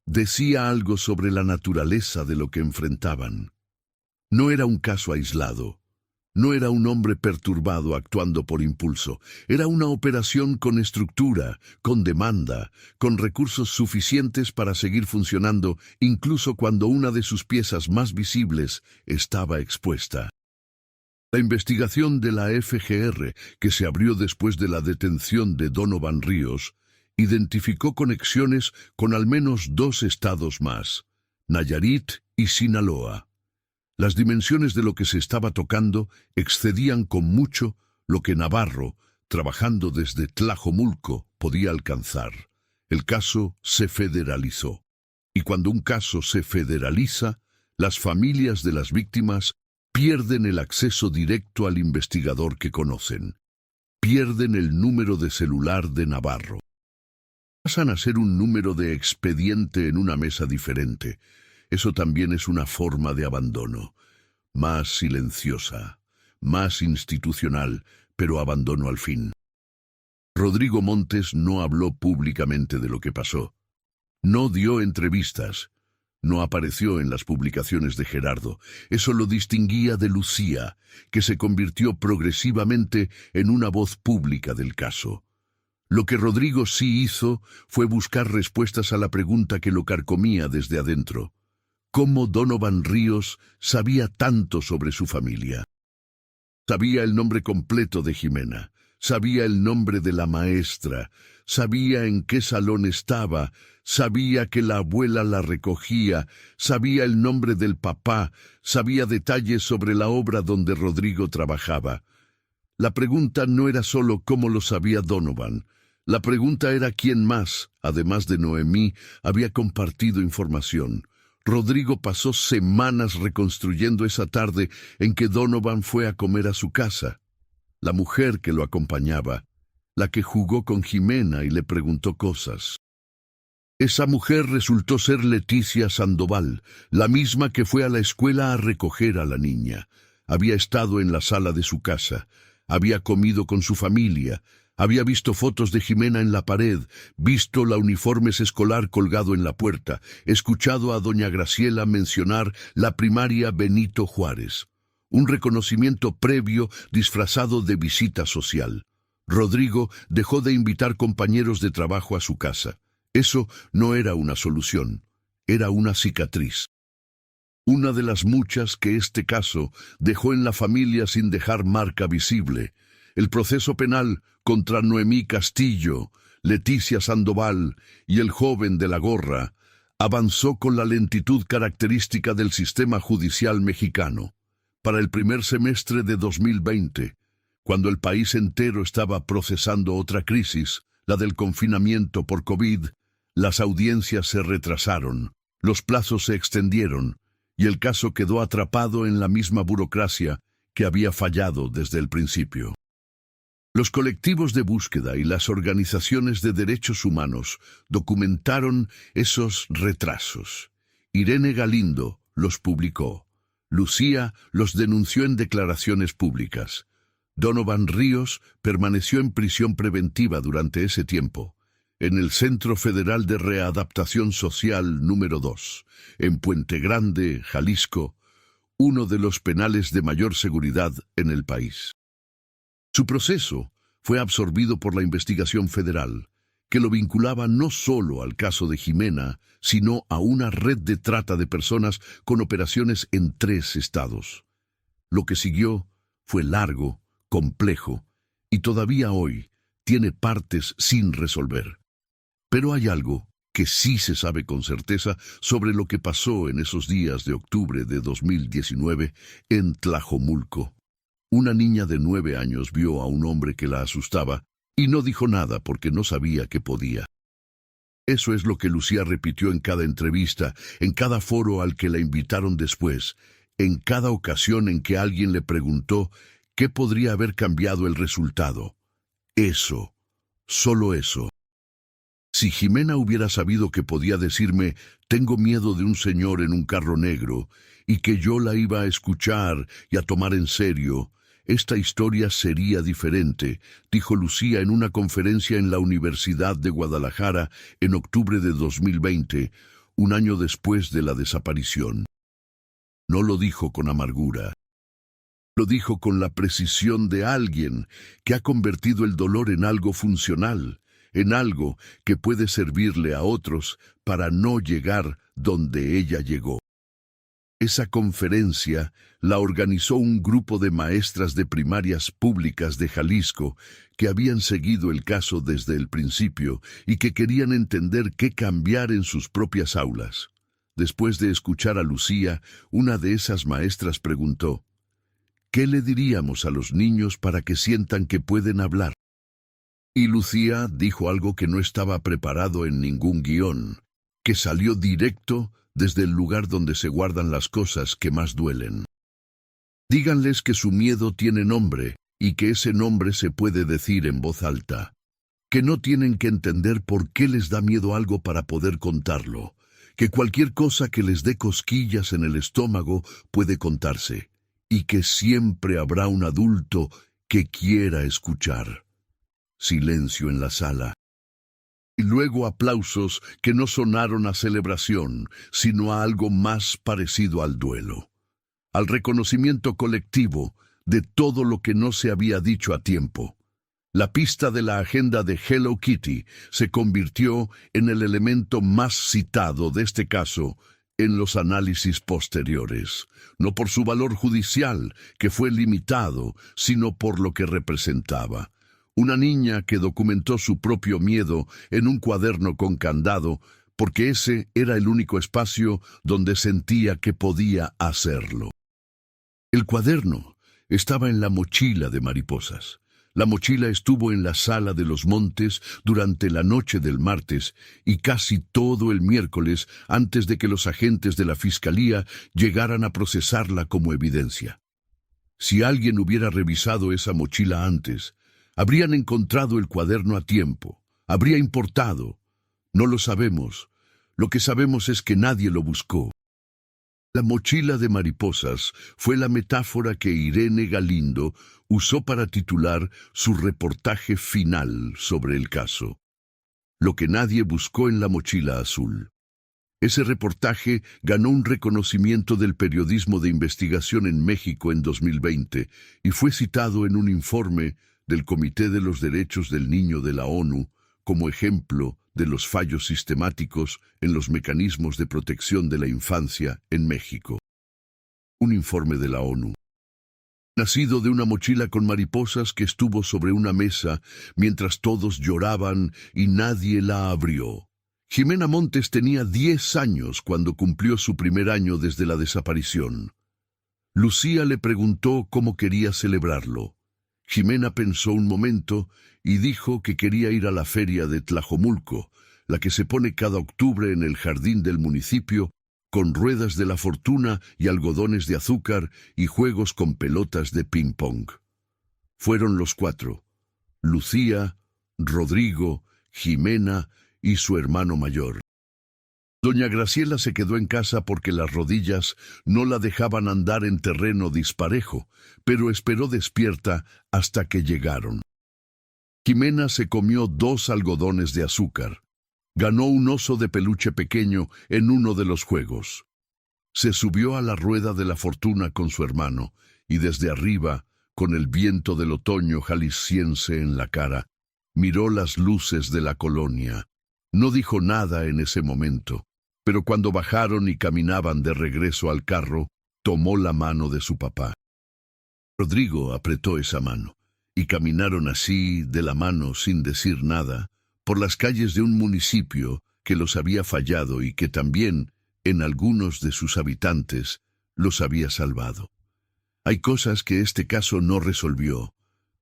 decía algo sobre la naturaleza de lo que enfrentaban. No era un caso aislado. No era un hombre perturbado actuando por impulso. Era una operación con estructura, con demanda, con recursos suficientes para seguir funcionando, incluso cuando una de sus piezas más visibles estaba expuesta. La investigación de la FGR, que se abrió después de la detención de Donovan Ríos, identificó conexiones con al menos 2 estados más, Nayarit y Sinaloa. Las dimensiones de lo que se estaba tocando excedían con mucho lo que Navarro, trabajando desde Tlajomulco, podía alcanzar. El caso se federalizó. Y cuando un caso se federaliza, las familias de las víctimas pierden el acceso directo al investigador que conocen. Pierden el número de celular de Navarro. Pasan a ser un número de expediente en una mesa diferente. Eso también es una forma de abandono, más silenciosa, más institucional, pero abandono al fin. Rodrigo Montes no habló públicamente de lo que pasó. No dio entrevistas. No apareció en las publicaciones de Gerardo. Eso lo distinguía de Lucía, que se convirtió progresivamente en una voz pública del caso. Lo que Rodrigo sí hizo fue buscar respuestas a la pregunta que lo carcomía desde adentro. ¿Cómo Donovan Ríos sabía tanto sobre su familia? Sabía el nombre completo de Jimena, sabía el nombre de la maestra, sabía en qué salón estaba, sabía que la abuela la recogía, sabía el nombre del papá, sabía detalles sobre la obra donde Rodrigo trabajaba. La pregunta no era solo cómo lo sabía Donovan. La pregunta era quién más, además de Noemí, había compartido información. Rodrigo pasó semanas reconstruyendo esa tarde en que Donovan fue a comer a su casa. La mujer que lo acompañaba, la que jugó con Jimena y le preguntó cosas. Esa mujer resultó ser Leticia Sandoval, la misma que fue a la escuela a recoger a la niña. Había estado en la sala de su casa, había comido con su familia, había visto fotos de Jimena en la pared, visto la uniforme escolar colgado en la puerta, escuchado a doña Graciela mencionar la primaria Benito Juárez. Un reconocimiento previo disfrazado de visita social. Rodrigo dejó de invitar compañeros de trabajo a su casa. Eso no era una solución, era una cicatriz. Una de las muchas que este caso dejó en la familia sin dejar marca visible. El proceso penal contra Noemí Castillo, Leticia Sandoval y el joven de la gorra avanzó con la lentitud característica del sistema judicial mexicano. Para el primer semestre de 2020, cuando el país entero estaba procesando otra crisis, la del confinamiento por COVID, Las audiencias se retrasaron, los plazos se extendieron, y el caso quedó atrapado en la misma burocracia que había fallado desde el principio. Los colectivos de búsqueda y las organizaciones de derechos humanos documentaron esos retrasos. Irene Galindo los publicó. Lucía los denunció en declaraciones públicas. Donovan Ríos permaneció en prisión preventiva durante ese tiempo, en el Centro Federal de Readaptación Social número 2, en Puente Grande, Jalisco, uno de los penales de mayor seguridad en el país. Su proceso fue absorbido por la investigación federal, que lo vinculaba no solo al caso de Jimena, sino a una red de trata de personas con operaciones en 3 estados. Lo que siguió fue largo, complejo, y todavía hoy tiene partes sin resolver. Pero hay algo que sí se sabe con certeza sobre lo que pasó en esos días de octubre de 2019 en Tlajomulco. Una niña de 9 años vio a un hombre que la asustaba y no dijo nada porque no sabía que podía. Eso es lo que Lucía repitió en cada entrevista, en cada foro al que la invitaron después, en cada ocasión en que alguien le preguntó qué podría haber cambiado el resultado. Eso, solo eso. Si Jimena hubiera sabido que podía decirme, tengo miedo de un señor en un carro negro, y que yo la iba a escuchar y a tomar en serio, esta historia sería diferente, dijo Lucía en una conferencia en la Universidad de Guadalajara en octubre de 2020, un año después de la desaparición. No lo dijo con amargura. Lo dijo con la precisión de alguien que ha convertido el dolor en algo funcional, en algo que puede servirle a otros para no llegar donde ella llegó. Esa conferencia la organizó un grupo de maestras de primarias públicas de Jalisco que habían seguido el caso desde el principio y que querían entender qué cambiar en sus propias aulas. Después de escuchar a Lucía, una de esas maestras preguntó, ¿qué le diríamos a los niños para que sientan que pueden hablar? Y Lucía dijo algo que no estaba preparado en ningún guión, que salió directo desde el lugar donde se guardan las cosas que más duelen. Díganles que su miedo tiene nombre y que ese nombre se puede decir en voz alta, que no tienen que entender por qué les da miedo algo para poder contarlo, que cualquier cosa que les dé cosquillas en el estómago puede contarse, y que siempre habrá un adulto que quiera escuchar. Silencio en la sala. Y luego aplausos que no sonaron a celebración, sino a algo más parecido al duelo, al reconocimiento colectivo de todo lo que no se había dicho a tiempo. La pista de la agenda de Hello Kitty se convirtió en el elemento más citado de este caso en los análisis posteriores, no por su valor judicial, que fue limitado, sino por lo que representaba. Una niña que documentó su propio miedo en un cuaderno con candado, porque ese era el único espacio donde sentía que podía hacerlo. El cuaderno estaba en la mochila de mariposas. La mochila estuvo en la sala de los Montes durante la noche del martes y casi todo el miércoles antes de que los agentes de la Fiscalía llegaran a procesarla como evidencia. Si alguien hubiera revisado esa mochila antes, habrían encontrado el cuaderno a tiempo, habría importado. No lo sabemos. Lo que sabemos es que nadie lo buscó. La mochila de mariposas fue la metáfora que Irene Galindo usó para titular su reportaje final sobre el caso. Lo que nadie buscó en la mochila azul. Ese reportaje ganó un reconocimiento del periodismo de investigación en México en 2020 y fue citado en un informe del Comité de los Derechos del Niño de la ONU como ejemplo de los fallos sistemáticos en los mecanismos de protección de la infancia en México. Un informe de la ONU. Nacido de una mochila con mariposas que estuvo sobre una mesa mientras todos lloraban y nadie la abrió. Jimena Montes tenía 10 años cuando cumplió su primer año desde la desaparición. Lucía le preguntó cómo quería celebrarlo. Jimena pensó un momento y dijo que quería ir a la feria de Tlajomulco, la que se pone cada octubre en el jardín del municipio, con ruedas de la fortuna y algodones de azúcar y juegos con pelotas de ping-pong. Fueron los 4, Lucía, Rodrigo, Jimena y su hermano mayor. Doña Graciela se quedó en casa porque las rodillas no la dejaban andar en terreno disparejo, pero esperó despierta hasta que llegaron. Jimena se comió 2 algodones de azúcar. Ganó un oso de peluche pequeño en uno de los juegos. Se subió a la rueda de la fortuna con su hermano y desde arriba, con el viento del otoño jalisciense en la cara, miró las luces de la colonia. No dijo nada en ese momento, pero cuando bajaron y caminaban de regreso al carro, tomó la mano de su papá. Rodrigo apretó esa mano, y caminaron así, de la mano, sin decir nada, por las calles de un municipio que los había fallado y que también, en algunos de sus habitantes, los había salvado. Hay cosas que este caso no resolvió.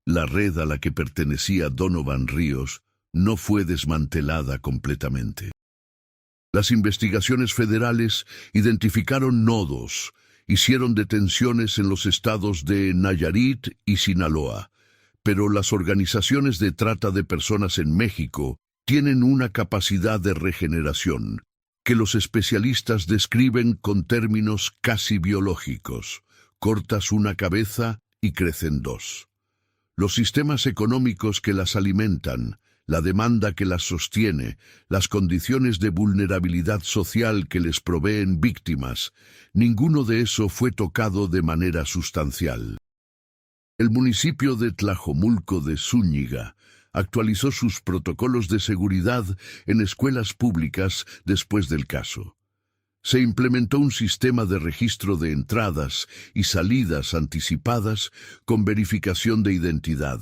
La red a la que pertenecía Donovan Ríos no fue desmantelada completamente. Las investigaciones federales identificaron nodos, hicieron detenciones en los estados de Nayarit y Sinaloa, pero las organizaciones de trata de personas en México tienen una capacidad de regeneración que los especialistas describen con términos casi biológicos. Cortas una cabeza y crecen 2. Los sistemas económicos que las alimentan, la demanda que las sostiene, las condiciones de vulnerabilidad social que les proveen víctimas, ninguno de eso fue tocado de manera sustancial. El municipio de Tlajomulco de Zúñiga actualizó sus protocolos de seguridad en escuelas públicas después del caso. Se implementó un sistema de registro de entradas y salidas anticipadas con verificación de identidad.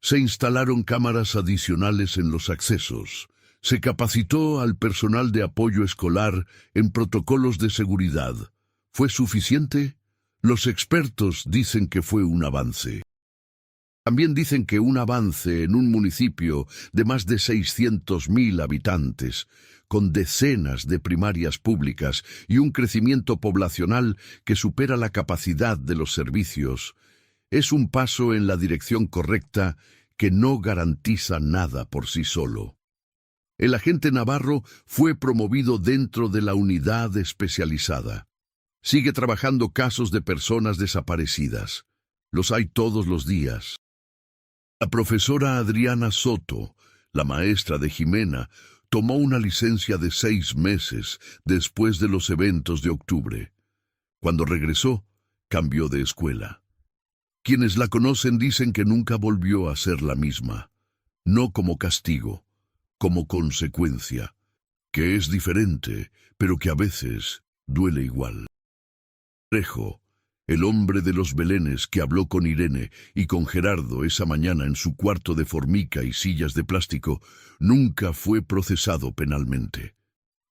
Se instalaron cámaras adicionales en los accesos. Se capacitó al personal de apoyo escolar en protocolos de seguridad. ¿Fue suficiente? Los expertos dicen que fue un avance. También dicen que un avance en un municipio de más de 600.000 habitantes, con decenas de primarias públicas y un crecimiento poblacional que supera la capacidad de los servicios, es un paso en la dirección correcta que no garantiza nada por sí solo. El agente Navarro fue promovido dentro de la unidad especializada. Sigue trabajando casos de personas desaparecidas. Los hay todos los días. La profesora Adriana Soto, la maestra de Jimena, tomó una licencia de 6 meses después de los eventos de octubre. Cuando regresó, cambió de escuela. Quienes la conocen dicen que nunca volvió a ser la misma, no como castigo, como consecuencia, que es diferente, pero que a veces duele igual. Trejo, el hombre de los belenes que habló con Irene y con Gerardo esa mañana en su cuarto de formica y sillas de plástico, nunca fue procesado penalmente.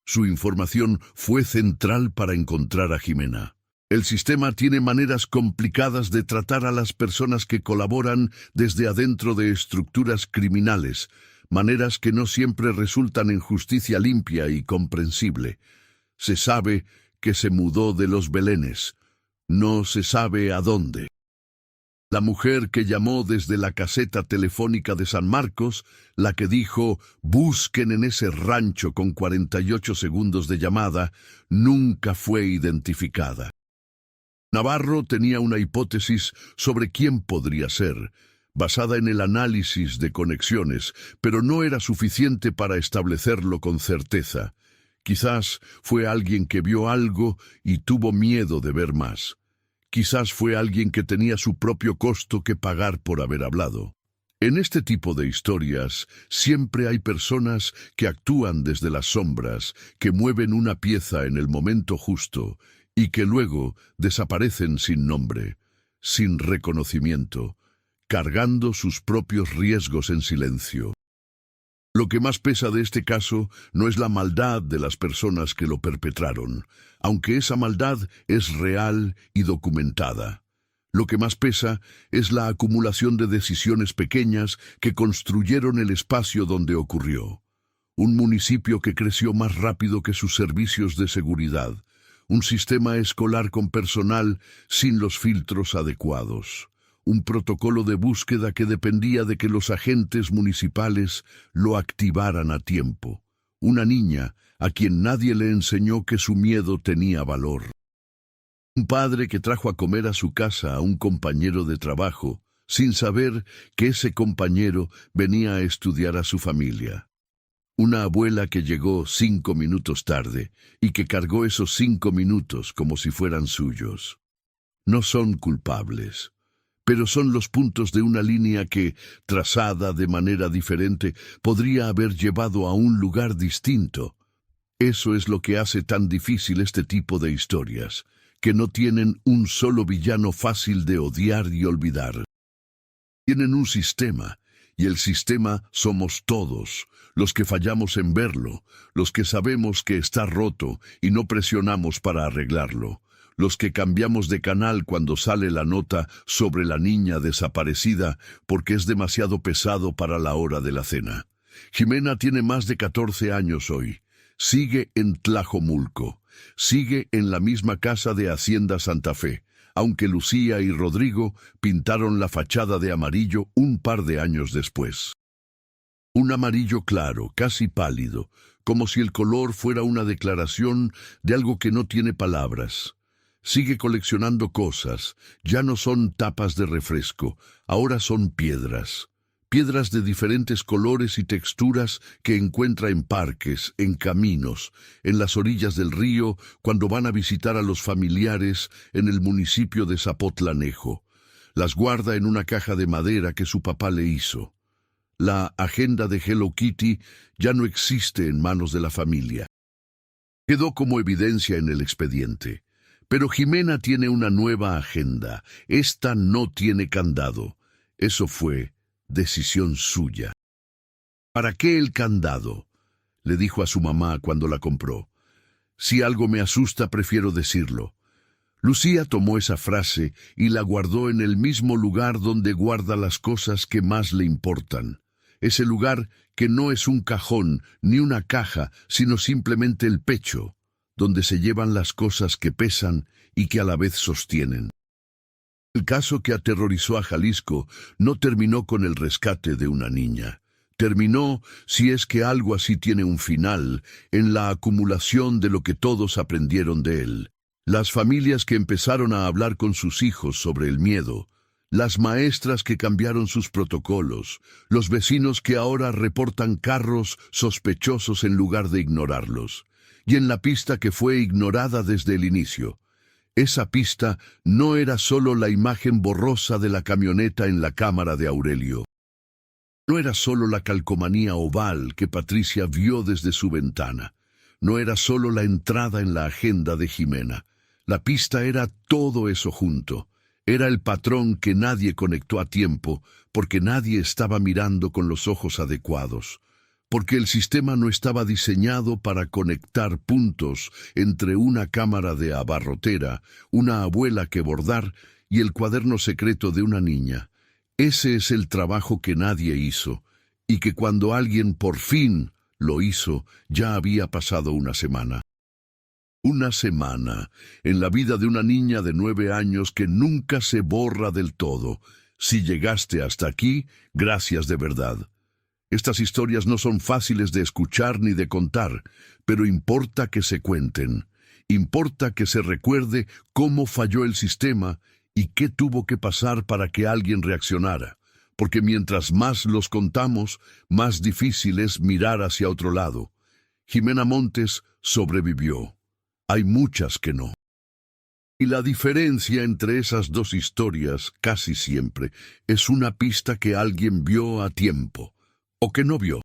Su información fue central para encontrar a Jimena. El sistema tiene maneras complicadas de tratar a las personas que colaboran desde adentro de estructuras criminales, maneras que no siempre resultan en justicia limpia y comprensible. Se sabe que se mudó de los belenes. No se sabe a dónde. La mujer que llamó desde la caseta telefónica de San Marcos, la que dijo, busquen en ese rancho con 48 segundos de llamada, nunca fue identificada. Navarro tenía una hipótesis sobre quién podría ser, basada en el análisis de conexiones, pero no era suficiente para establecerlo con certeza. Quizás fue alguien que vio algo y tuvo miedo de ver más. Quizás fue alguien que tenía su propio costo que pagar por haber hablado. En este tipo de historias, siempre hay personas que actúan desde las sombras, que mueven una pieza en el momento justo y que luego desaparecen sin nombre, sin reconocimiento, cargando sus propios riesgos en silencio. Lo que más pesa de este caso no es la maldad de las personas que lo perpetraron, aunque esa maldad es real y documentada. Lo que más pesa es la acumulación de decisiones pequeñas que construyeron el espacio donde ocurrió. un municipio que creció más rápido que sus servicios de seguridad, un sistema escolar con personal sin los filtros adecuados, un protocolo de búsqueda que dependía de que los agentes municipales lo activaran a tiempo, una niña a quien nadie le enseñó que su miedo tenía valor. Un padre que trajo a comer a su casa a un compañero de trabajo, sin saber que ese compañero venía a estudiar a su familia. Una abuela que llegó 5 minutos tarde y que cargó esos 5 minutos como si fueran suyos. No son culpables, pero son los puntos de una línea que, trazada de manera diferente, podría haber llevado a un lugar distinto. Eso es lo que hace tan difícil este tipo de historias, que no tienen un solo villano fácil de odiar y olvidar. Tienen un sistema, y el sistema somos todos, los que fallamos en verlo, los que sabemos que está roto y no presionamos para arreglarlo, los que cambiamos de canal cuando sale la nota sobre la niña desaparecida porque es demasiado pesado para la hora de la cena. Jimena tiene más de 14 años hoy. Sigue en Tlajomulco, sigue en la misma casa de Hacienda Santa Fe, aunque Lucía y Rodrigo pintaron la fachada de amarillo un par de años después. Un amarillo claro, casi pálido, como si el color fuera una declaración de algo que no tiene palabras. Sigue coleccionando cosas, ya no son tapas de refresco, ahora son piedras. Piedras de diferentes colores y texturas que encuentra en parques, en caminos, en las orillas del río, cuando van a visitar a los familiares en el municipio de Zapotlanejo. Las guarda en una caja de madera que su papá le hizo. La agenda de Hello Kitty ya no existe en manos de la familia. Quedó como evidencia en el expediente. Pero Jimena tiene una nueva agenda. Esta no tiene candado. Eso fue decisión suya. ¿Para qué el candado?, le dijo a su mamá cuando la compró. Si algo me asusta, prefiero decirlo. Lucía tomó esa frase y la guardó en el mismo lugar donde guarda las cosas que más le importan. Ese lugar que no es un cajón ni una caja, sino simplemente el pecho, donde se llevan las cosas que pesan y que a la vez sostienen. El caso que aterrorizó a Jalisco no terminó con el rescate de una niña. Terminó, si es que algo así tiene un final, en la acumulación de lo que todos aprendieron de él. Las familias que empezaron a hablar con sus hijos sobre el miedo, las maestras que cambiaron sus protocolos, los vecinos que ahora reportan carros sospechosos en lugar de ignorarlos, y en la pista que fue ignorada desde el inicio. Esa pista no era solo la imagen borrosa de la camioneta en la cámara de Aurelio. No era solo la calcomanía oval que Patricia vio desde su ventana. No era solo la entrada en la agenda de Jimena. La pista era todo eso junto. Era el patrón que nadie conectó a tiempo, porque nadie estaba mirando con los ojos adecuados. Porque el sistema no estaba diseñado para conectar puntos entre una cámara de abarrotera, una abuela que bordar y el cuaderno secreto de una niña. Ese es el trabajo que nadie hizo, y que cuando alguien por fin lo hizo, ya había pasado una semana. Una semana en la vida de una niña de 9 años que nunca se borra del todo. Si llegaste hasta aquí, gracias de verdad. Estas historias no son fáciles de escuchar ni de contar, pero importa que se cuenten. Importa que se recuerde cómo falló el sistema y qué tuvo que pasar para que alguien reaccionara. Porque mientras más los contamos, más difícil es mirar hacia otro lado. Jimena Montes sobrevivió. Hay muchas que no. Y la diferencia entre esas dos historias, casi siempre, es una pista que alguien vio a tiempo, o que no vio.